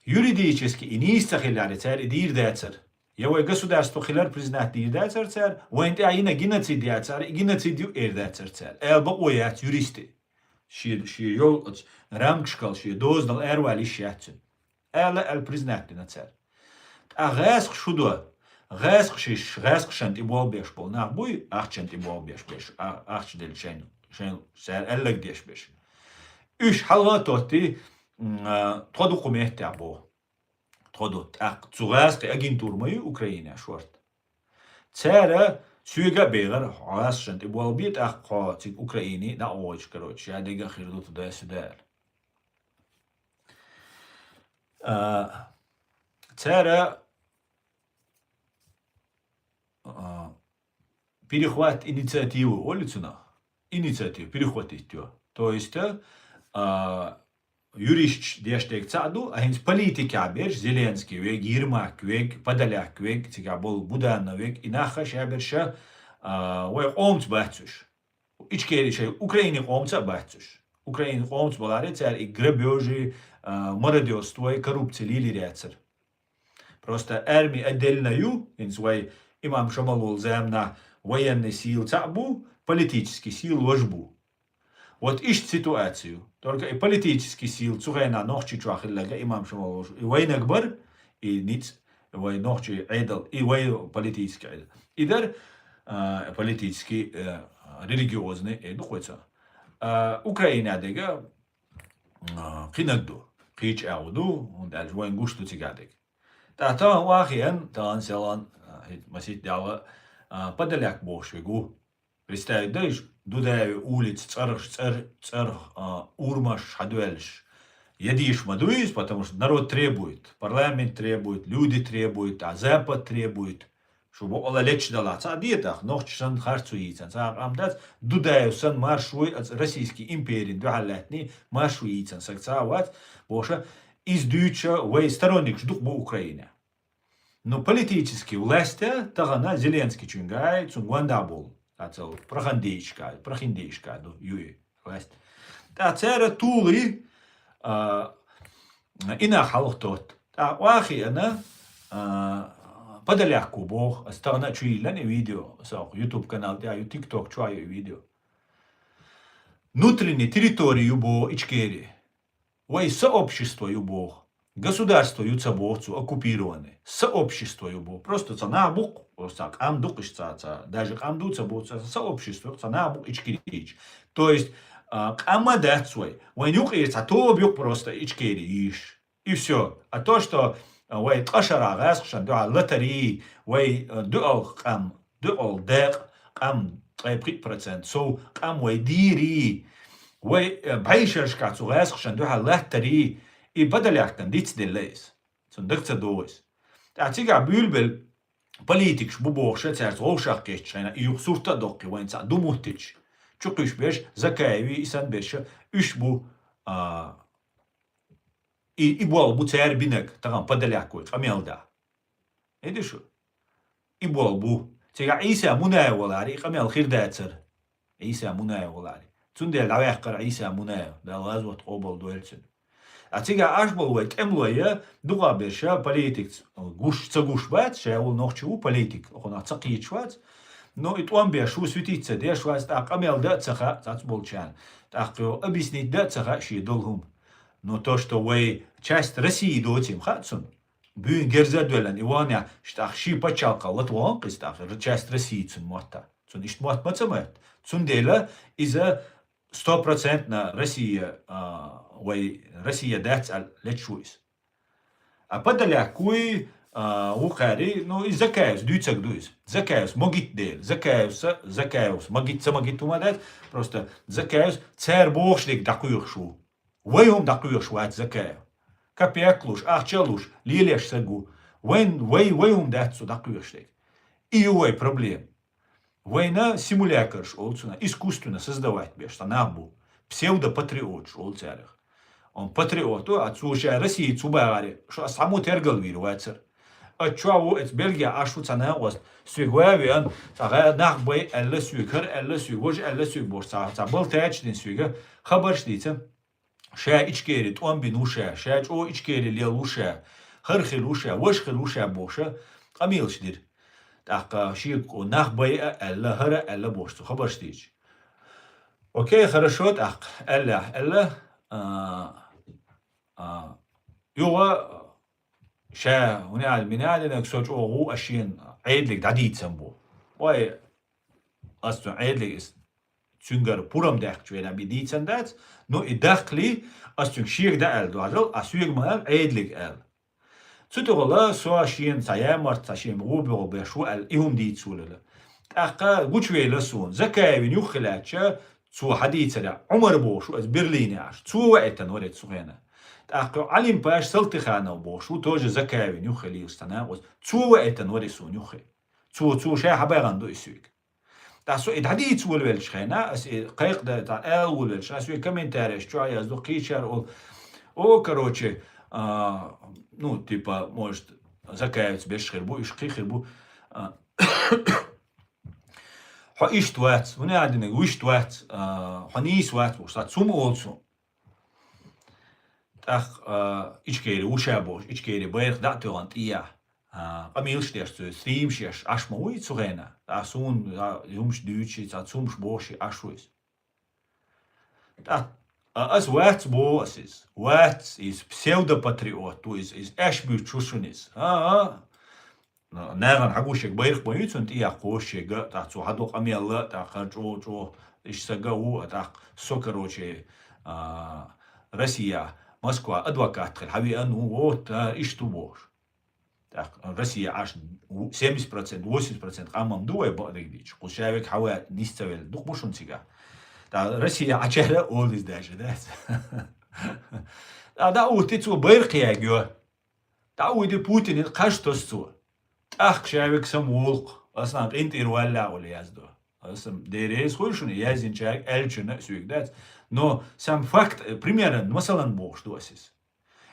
Speaker 1: Юридически и неистахиляли царь и дирдацар. Его государство хиляр признать дирдацар царь, военты аина геноцидия царь и геноцидию эрдацар царь. Элба оят юристы. Ши йол рамкшкал, ши дознал эрвали шятцин. Эла эл признать на царь. А гэсх шудо, гэсх шиш, гэсх шант и болбеш бол. Нах буй ахчант и болбеш беш, ахч дел шен, царь эллэг деш беш. Үш халгатоти تودو قميت تعبو تودو تغاسق أجنتور ماي أوكرانيا شورت تارا سويجا بيغر عاسشن تبوال بيت قاتي أوكراني نا أوج كروتش هاديجا خيردو تدا سدال تارا перехват инициативы улицына инициатив перехватить то есть юрист дештек цаду, а хинс политика берж Зеленский век, Ермак век, Подоляк век, тига был Буданов век, и нахаш аберша век омц бахцуш. Ичкери шей Украине омца бахцуш. Украине омц баларе царь и грабежи, мародерство и коррупция лили ряцар. Просто армия отдельную, хинс вей имам Шамалул замна военный сил цабу, политический сил ложбу. Вот ищет ситуацию. Только и политический сил, цугайна нохчи чуахиллага имам Шамалуш, и войн акбар, и ниц, вой нохчи айдал, и вой политический айдал. И дар политический, религиозный айдал хочется. Украина дега кинагду, кич ауду, он дальше войн гушту тигадег. Та вахиан, та селан, масит дяла, подаляк бошвигу. Представь, даешь, дудави улиц, цар, урмаш, хадуэльш. Едишь мадуис, потому что народ требует, парламент требует, люди требуют, а Запад требует, чтобы ола лечь дала. Цадиетах, нохчсан харцуицан. Амдат дудаюсан маршуй российский империи, дуалятни маршуицан. Сакцават, боша, из дюча, вей сторонник ждух бо Украине. Но политически власти, тагана Зеленский чунгай, цунгвандабул. Ацел, прохиндейшка, юи, власть. Та цера тули, ина халхтот. Та вахи она подаляку бог, стана чуилане видео, сау, YouTube канал, тяю TikTok чую видео. Внутренней территории юбо Ичкери. Вай сообщество юбо. Государство юцабовцу оккупированы. Сообщество юбо. Просто цанабук, так, амдук ишцаца, даже амдуца боца, сообщество, цанабук Ичкерич. То есть, амадат свой. Вайнюк есть, а то бьюк просто Ичкери иш. И все. А то, что вай кашара гасшан, дуа лотари, вай дуал кам, дуал дек, кам 3%. So, кам вай дири. وي بعيشرش كاتسو غاس خشان دوها الله تري إي بدل يحتن ديتس ديليس صندقت دويس تعتيقع بيلبل بوليتيكش بوبوخشة تعرف غوشاق كيشتشينا إيوك سورتا دوقي وين سا دوموتيش چوقيش بيش زكايوي إسان بيش إش بو إي بوال بو تيار بينك تغام بدل يحكوي قميل دا إيدي شو إي بوال بو تيقع إيسا مناي ولاري قميل خير داتر إيسا مناي ولاري تندل عواقر عيسى منايا دا غازوة قوبل دويلتن أتيجا أشبه ويت أملوية دوغا بيشا بوليتيكس غوش تغوش بات شاول نوخشو بوليتيك أخونا تقيت شوات نو إتوان بيشو سويتيت سدير شوات تاق أميل دا تسخا تاتبولشان تاقيو أبيسنيت دا تسخا شي دولهم نو توشتو وي часть России дотим хатсун бюн герза дуэлан иваня штах ши пачалка латван кистах часть России цун мота цун ишт мот мацамет цун дела иза 100% на Россия, Россия дать лечуис. А подаля куи ухари, ну и закаевс, дюйцак дуис. Закаевс, могит дел, закаевс, могит умадать, просто закаевс, цер бошник дакуюхшу. Вайум дакуюхшу от закаев. Капяклуш, ахчалуш, лилеш сагу. Вайум датсу дакуюхштек. И увай проблем. Война симулякр олцуна, искусственно создавать беш, танабу, псевдопатриот олцарих. Он патриоту, а цуша России цубагари, что саму тергал вирвацер. А чуаву эт Бельгия ашу цана was свигвавиан, тага нахбай элла свигхар, элла свигвож, элла свигбош, был тачдин свига, хабаршдица. Ша ичкери, туан бинуша, ша чо ичкери лелуша, хархилуша, вошхилуша боша, камилшдир. Так, шик нахбай элла хара элла бошцу хабарштич. Окей, хорошо, так, элла يوغا شا ونعال منال انك سوچ اوغو اشين عيدلك داديت سنبو واي اصلا عيدلك تسنگر پورم داخل شوية بديت سندات نو اداخلي اصلا شير دا ال دوازل اسوير مال عيدلك ال تتغلا سوا شين سايامر ساشين غوبو بشو ال ايهم ديت سولل اقا غوچوي لسون زكاوين يخلاتشا سو حديث عمر بوشو از برلين عاش سو وقتا ورد سوغينا أقول علم باش سلطخانة وبوشو توجه زكاوي نيوخي استناغوز تو وقتا ورسو نيوخي تو شاي حباغان دو يسويك تاسو إدهدي تو الولش خينا قيق دا تا الولش أسوي كمنتاريش شوية أزدو قيشار أو كروتشي ну, типа, может, закаиваться без خربو إشقي خربو حا إشت وات وني عندنا ويشت وات حنيس وات وصات سوم أولسو تاخ إشكيري وشابوش إشكيري بيرخ دعتوغانت إياه قميلش ديرستو ثريمشيش أشموي تسوغينا تاسون يومش دوتشي تاسومش بوشي أشويس as wats boas is wats is pseudo-patriot is ashbu chusunis ناغن حقوشك بيرخ بيتون تيا قوشك تاعتو حدو قمي الله تاع جو إيش سجاو تاع سكروشي روسيا موسكوا أدوكات الحبي أنو ووت إيش تبوش Россия аж 70%, 80% амам дуэ бадыгдич. Кушавек хава ниставел дух бушунцига. Россия ачара олдис даже, да. Да утицу бэрхия гё. Да уйди Путин каштосцу. Шавек самулк. Аснам интирвалла оли яздо. Асам дерес хойшун язин чак элчуна сюигдат. Но сам факт примерно масалан бог что асис.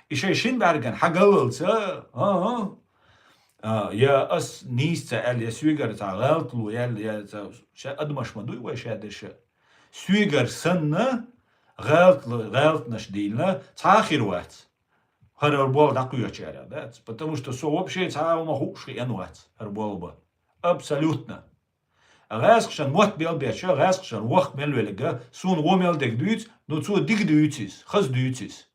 Speaker 1: Ишай шинбарган хагалылца. Я ас нисца эл я сюигар та галтлу я ша адмаш мадуй ва шадеша. Сюигар санна галтнаш дильна цахирват. Харбол такую чаря, да? Потому что все вообще цаума хуши янват харболба. Абсолютно. Раскшан мот бел беча, раскшан вах мелвелега, сун вомел дек дуйц, но цу дик дуйцис, хаз дуйцис.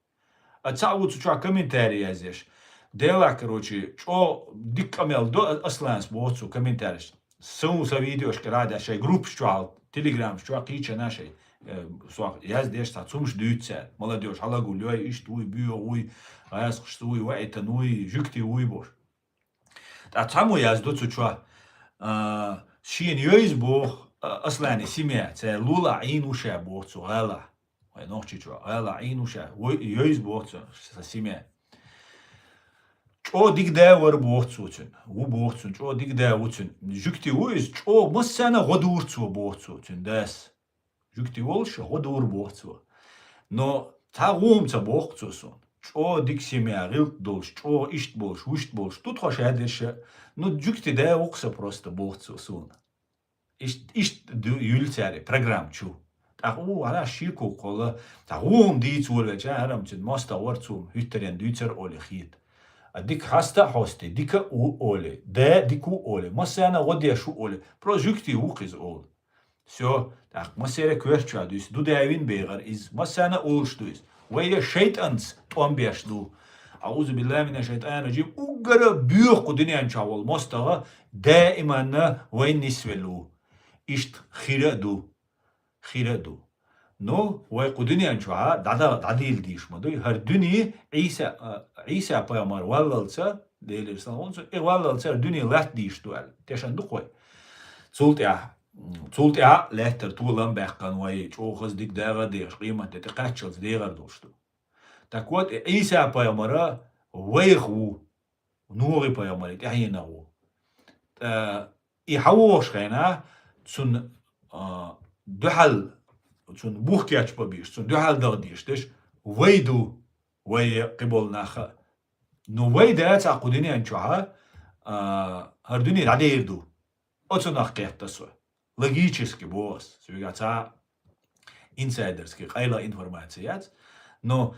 Speaker 1: А цау цу комментарий язеш. Дела, короче, что дик камел до асланс боцу комментарий. Сун са видеошка ради шай групп что, телеграм что кича нашей. Яздеш та цумш дуйца. Молодежь, халагу лёй иш туй бюо уй, раскш туй вайта нуй, жукти уй бош. Та цаму язду цу чуа. Шин йойз бог аслани симя, це лула инуша бог цу гала. Ой, нохчи чуа, гала инуша, йойз бог цу симя. Чо дигда вар бог цу цун, у бог цун, чо дигда у цун. Жукти уйз, чо массана годур цу бог цу цун, дас. Жукти волша годур бог цу. Но та гум ца бог цу сон. Чо дик семя рилт долш, чо ишт больш, ушт больш. Тут хош ядеша. Ну, жукти да окса просто бог цу сон. Ишт юльцари, программ чу. Так, ара шику кола. Так, дийц волвеча, арам цин моста варцум, хюттерен дүйцер оле хит. А дик хаста хости, дика у оле. Да дику оле. Масана годяшу оле. Про жукти укиз ол. Все, так, масера кверча дүйс. Дудавин бейгар из. Масана олш дүйс. Вая шейтанс томбешду. أعوذ بالله من الشيطان الرجيم أجرا بيوق دنيا إن شاء الله المستوى دائما وين نسولو إشت خيرادو نو ويقدنيا إن شاء الله داديل ديش مدو هر دنيا عيسى بيامر واللسا ديل الإسلام واللسا دنيا لات ديش دوال تشان دقوي تولتيا لاتر طولان بحقان وي چوخز ديك داغا ديش قيمة تتقاتشلز ديغر دوشتو Так вот, Иса поймара, вейху, нури поймари, тяхинау. И хавошхайна, цун духал, цун бухкяч побиш, цун духал дагдиш, теш, вейду, вей кибол наха. Но вейда ца кудини анчуха, хардуни радирду. Оцун ахкехтасу. Логически босс, свигаца инсайдерский, хайла информацият, но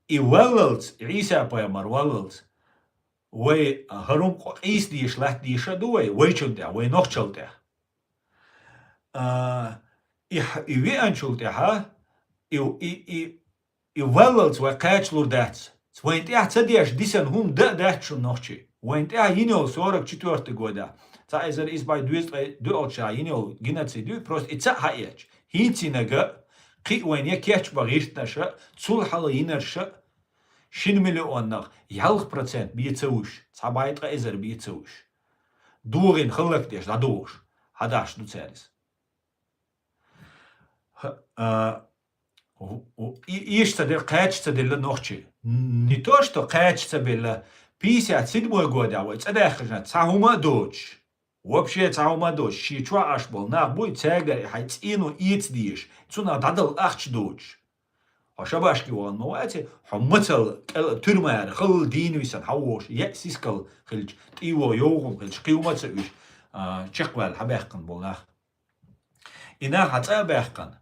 Speaker 1: и веллс, Иса поймар веллс, вей харум қис диш лат диша дуэй, вей чултя, вей нох чултя. И ви анчултя ха, и веллс вей качлур дац. Вейн тя цадеш дисан хум дачу нохчи. Вейн тя йинел 44 года. Ца изер из бай дуэлча йинел геноциду, просто и ца хаеч. Хинцинага قي وين يكيش بغيرت نشأ تصل حلا ينرشأ شن مليون نغ يهلق برسنت بيتسوش صعبايت غيزر بيتسوش دورين خلق ديش دا دوش هداش دو تسالس إيش تدل قايتش تدل نوخشي نتوش تو قايتش تبل بيسيات سيدموي قودا ويتس أداخلنا تساهما دوش Вообще цаума дочь, щи чуа аш был, на бой цегари, хайц ину иц диш, цуна дадал ахч дочь. А шабашки вон, ну эти, хаммацал, тюрмер, хыл динвисан, хауош, сискал, хылч, тиво, йогум, хылч, киумаца уш, чеквал, хабехкан был нах. И на хаца бехкан,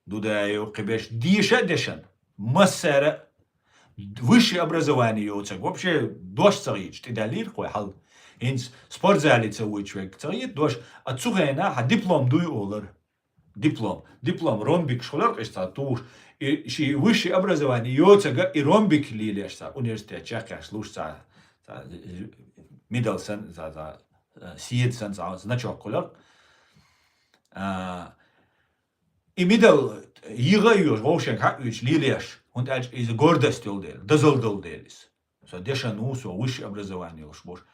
Speaker 1: дудаю, кибеш, диша дешан, массера, высшее образование йоцак, вообще дождь царич, ты далир, хой хал. Инс спортзале цауй чвек царит дош ацугена ха диплом дуй олар. Диплом ромбик школар кешта туш и ши высшее образование йоцага и ромбик лилешта университет чака слушца мидdelsen за сиетsen за значок колар. И миддел ига юж вошен ха юж лилеш und als is gordas tildel, dazol dildelis. дешанус, высшее образование лшбош.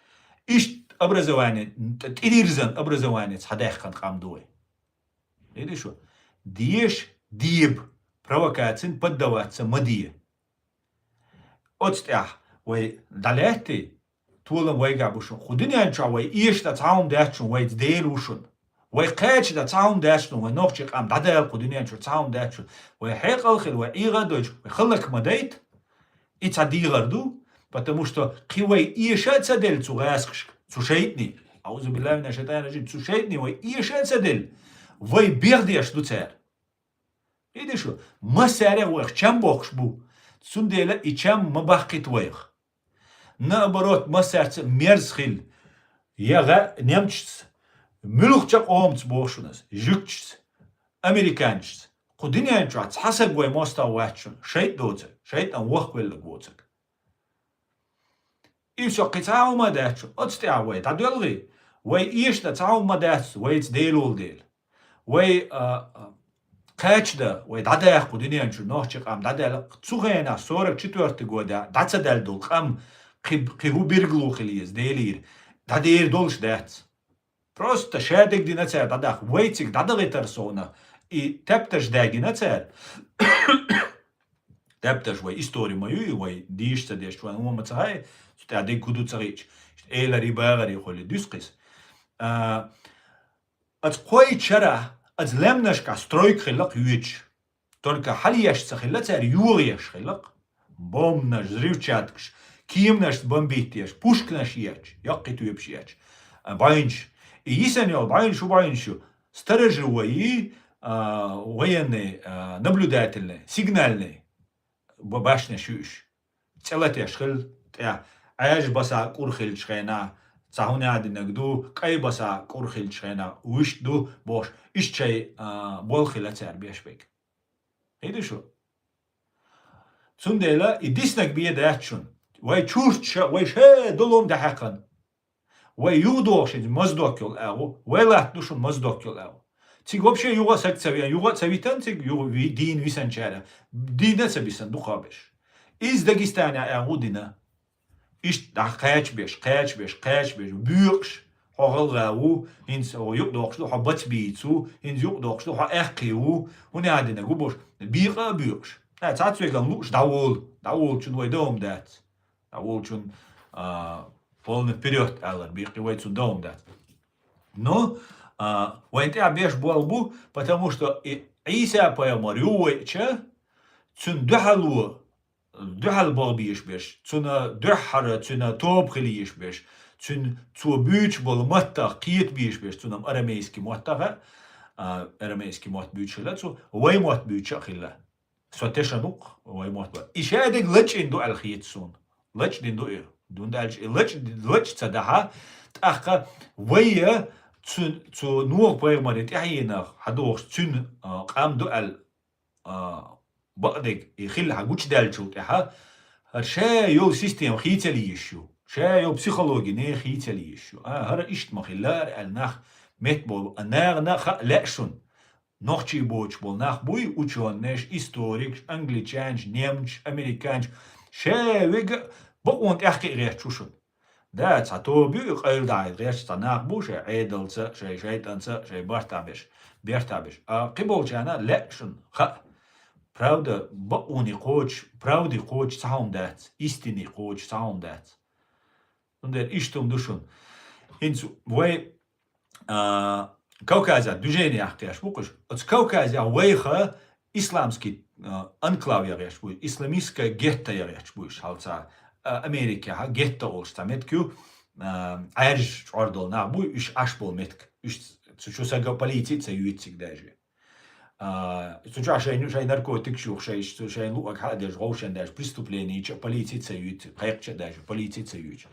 Speaker 1: Ишь образование, тирирзан образование цадеххан камдуй. Видишь что? Диеш, диеб, провокациям поддаваться мадие. Отстях, вай далети, тулам вай габушун. Худинян чавай, иш да цаум дачун, вай дейлушун. Вай кэч да цаум дачун, вай нохчик ам дадел худинян чу цаум дачун. Вай хэкал хил, вай ига дойч, вай хылак мадейт, и цадигарду, потому что кивай иша цадель цугаск, цушейтни. Аузу биллями на шайтан режим, цушейтни, вай иша цадель. Вай бердеш ду цер. Видишь что? Масяре вай чем бокш бу. Цундела и чем мабахкит вайх. Наоборот, масярце мерзхил. Яга немчц. Мюлхчак омц бошунас. Жукчц. Американчц. Кудинян чац. Хасаг вай моста вачун. Шейт доцек. Шейт ан вахвеллак воцек. И все, кицау мадачу. Отстя вай. Тадвелги. Вай ишта цау мадачу. Вай ц дейлул дейл. Вай качда, вай дадах кудинян чу нохчик ам дадал. Цугена 44 года. Дацадал дул. Хам кигу бирглу хилиез дейлир. Дадир долш дац. Просто шедик динацер дадах. Вайцик дадагитар сона. И тепташ дагинацер. Тепташ вай историю мою, вай дишца деш, вай умамацахай. Стадик куду царич. Эйлари багари холи дюскис. От кой чара, от лемнашка стройк хилак юич. Только хальяш цахилла цар юрияш хилак. Бомнаш, зривчаткш, кимнаш бомбитияш, пушкнаш яч, якки туепш яч. Байнш. И есенел, байншу, байншу. Сторожевые, военные, наблюдательные, сигнальные. Башня шуш. Целатяш хил, аяж баса курхил чхена. Цахуне адинагду, кай баса курхил чхена, уишду бош, ишчай болхила цар бешбек. Видишь что? Цундела и диснак биедачун. Вай чурча, вай ше долом дахакан. Вай юдошин маздокил ау, вай латдушун маздокил ау. Циг вообще юга секцавиан, юга цавитан циг юга дин висанчара. Дина цабисан духабеш. Из Дагестана ау дина. Иш да качбеш, бюрш. Хогалгау, инс юг докшлу, хабат бийцу, инс юг докшлу, ха эхкиу, und adina gubos, bira bürsch. Ja, zatzwegam luch, daul chun way dom dat. Daul chun полный вперед, аллар, биркивай цун дом dat. Но, вайнте абеш буалбу, потому что Иса поэмарю че, цун духалу, духал балбиш беш, цуна духара, цуна топ хилиш беш, цун цу büch бол матта киет биш беш, цунам арамейский матта, арамейский мат büch хила, цу вай мат büch хила. Сватешанук, вай мат. И шадик лач инду ал хиет цун. Лач динду ир. Дундалж лач цадаха, таха вая цу нур поэмарит яхина, хадох цун قام ал بقدك يخلها جوش دالشو تها شا يو سيستم خيتلي يشو شا يو بسيكولوجي نه خيتلي يشو هر إشت مخلار النخ متبول النار نخ لأشون نخشي بوش بول نخ بوي وشون نش إستوريك أنجليشانش نيمش أمريكانش شا ويج بقونت أحكي غير شوشون ده تعتو بيو قيل داعي غير تناق بوش عيدلس شي شيطانس شي بيرتابش قبول جانا لأشون خ Правда, бауни коч, правди коч саум дат, истини коч саум дат. Ундер иштум душун. Инцу, вай Кавказа движение ахтяш букуш. От Кавказа вайха исламский анклав яряш буй, исламистская гетто яряш буй, халца Америка гетто олшта меткю, айрж ордол на буй, иш ашбол метк, иш цучусага полиция юитсик даже. Сейчас шей наркотик шух, шей лук хадеш роушен даже преступление, полиция цаюит, прекче даже полиция цаюит.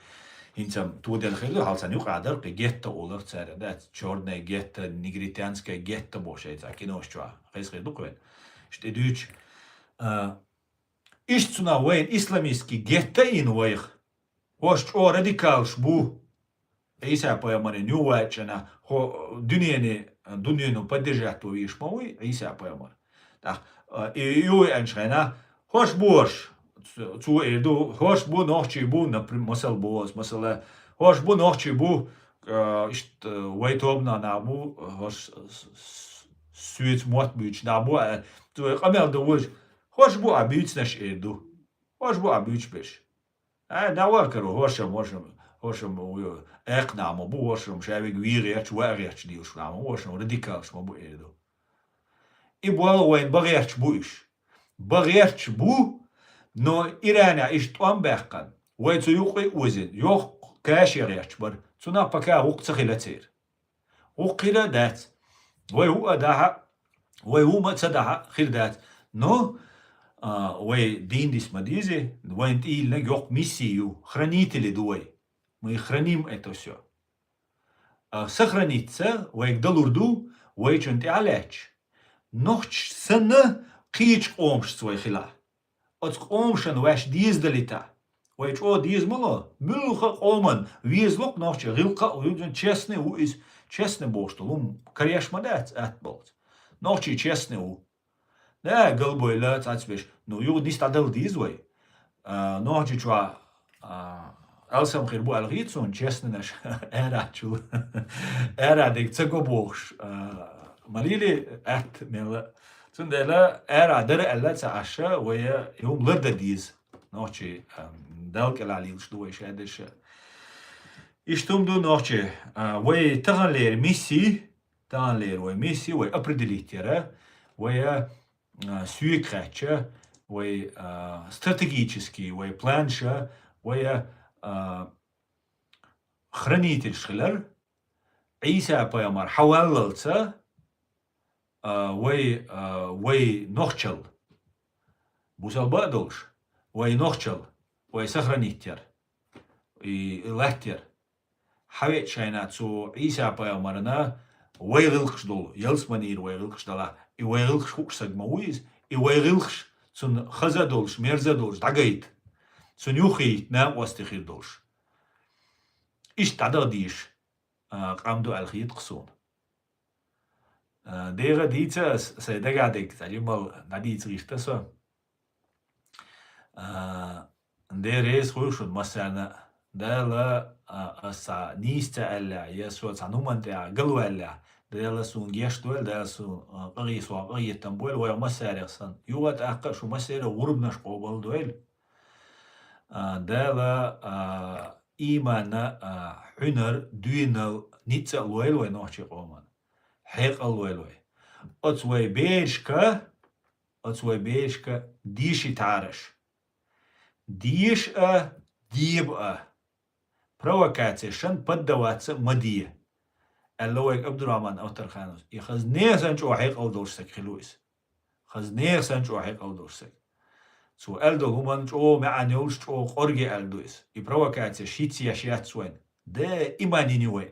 Speaker 1: Инцам тудел хилу халсан юк адар к гетто олар цара, да, черное гетто, негритянское гетто боше, это киношчва, хайсхе дуквен. Что дюч, ишцуна вейн исламистский гетто ин вейх, вош о радикал шбу, Иса поэмари нювачена, хо дуньяну поддержать виш мой, Иса поэмар. Так, и юй аншена, хош борш, zu erdu hoş bu nohçi bu masal boz masala hoş bu nohçi bu işte waytobna na bu hoş süt mot büç na bu tu qamel de woj hoş bu abüç naş erdu hoş bu abüç beş na var karo hoşam bu ekna ma bu hoşam şavi gwiriç wariç diyor na hoşam radikal ma bu erdu i bu wayn bagırç bu iş bagırç bu no İran'a işte on bakkan ve tuyuqi uzin yok kaşir yaşbar tuna paka vaqt khilatir وقيل ذات وهو أداها وهو ما تداها خير ذات نو ودين ديس مديزي وين تقيل يوق ميسيو хранители دوي мы храним это все сохранится ويقدلوردو ويجنتي علاج نوش سنة قيش قومش سوي خلا قومشن واش ديز دليتا ويج او ديز ملا ملخ قومن ويزلوك نوش غلقة ويجن честный уиз честный боштолум карьяш мадат атболт ночи честный у да голбой ла цацбеш ну ю дис тадел диз way ночи чва алсам хирбу алгитсон честный наш эрачу эрадик цегобош малили ат мела цундела эрадер элла цаша ويا يوم لرد ديز نوچي دالك العليل شدوي شادش اشتم دو نوچي وي تغلير ميسي وي ميسي وي определитера وي سويكراتشا وي стратегический وي планша وي хранитель шхлер عيسى بيامر حواللца وي نوخчал бусал бадолш وي نوخчал وي сохранитель и латтер حويت شايناتسو عيسى بيامرنا ويغلقش دول يلسمنير ويغلقش دلا ويغلقش خوكسك مويز ويغلقش سن خزا دولش مرزا دولش دقايت سن يوخيت نا واستخير دولش إيش تعدغ ديش قامدو الخيط قصون ديغا ديتا سيدا قادك تجمال نديت ريشتسا دير ريس خوشون مسانا دالا أسا نيستا ألا يسوى تعنومان تاع قلوة ألا دالا سون جيشتوال دالا سون قغيس وقغية تنبويل ويا مساري أصلا يوات أقا شو مساري غربناش قوبال دويل دالا إيمانا حنر دوينال نيتسا الويل وي نوحشي قومان حيق الويل وي أتوي بيشكا ديشي تعرش ديش ديب провокация شن поддаваться مدية اللويك عبد الرحمن أوتر خانوس يخز نيسان شو حيق أو دورسك خلويس خز نيسان شو حيق أو دورسك سو ألدو همان شو معنيولش شو قرقي ألدويس провокация شيتسي أشيات سوين ده إيمانيني وين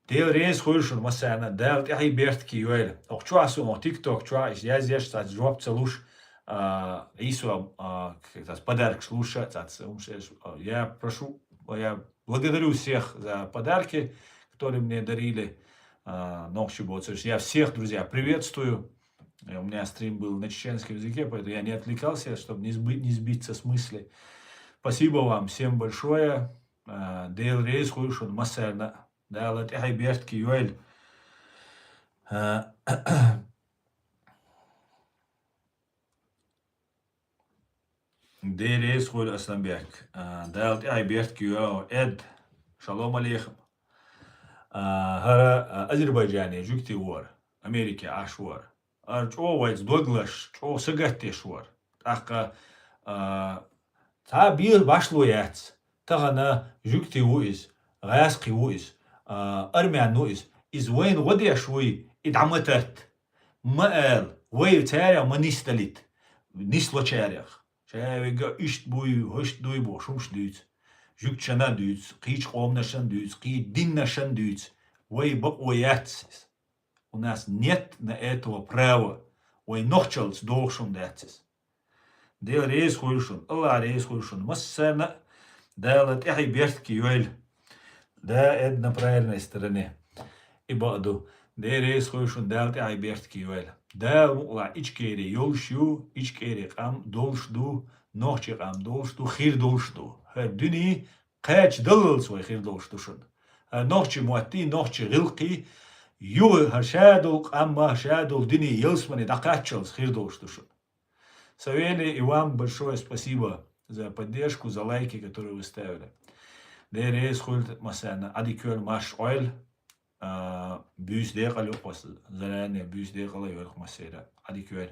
Speaker 1: ديل ريس خوشون مثلا دال تحي بيرت كي يويل أو شو عسو تيك توك شو عايش ياز تاع جواب تسلوش Ису подарок слушать, я прошу, я благодарю всех за подарки, которые мне дарили. Я всех, друзья, приветствую. У меня стрим был на чеченском языке, поэтому я не отвлекался, чтобы не сбиться с мысли. Спасибо вам всем большое. Дейл рейс хуйшун масерна. Дал это хайбертки юэль. ديريس خويل أسلم بيك دالت أي بيرت كيو إد شالوم عليكم هرا أذربيجاني جوكتي وار أمريكا عشوار أرجو ويز دوغلش أو سجتش وار أخا تا بير باشلويات تغنا جوكتي ويز غاسقي ويز أرميان نويز إز وين ودي شوي إدعمتت مقال ويو تاريا منيستلت نيسلو تاريخ شاويغا إشت بوي هشت دوي بو شمش دويت جوك شنا دويت قيش قومنا شن دويت قي ديننا شن دويت وي بقويات У нас нет на этого права. Вой нохчалц дохшун датсис. Дел рейс хуйшун, Алла рейс хуйшун. Массана далат эхи бертки юэль. Да, это на правильной стороне. И баду. Дерес хойшун далти айберт киюэл. Дал мукла ичкере йолшу, ичкере қам долшду, нохчи қам долшду, хир долшду. Хер дүни қач дыл свой хир долшду шун. Нохчи муатти, нохчи гилқи, ю шадул қамма шадул дүни йолсмани дақачалс хир долшду шун. Савели, и вам большое спасибо за поддержку, за лайки, которые вы ставили. Дерес хойт масана адикюэл маш ойл. Büyüs diye kalıyor. Zaten büyüs diye kalıyor. Masayla. Hadi köy.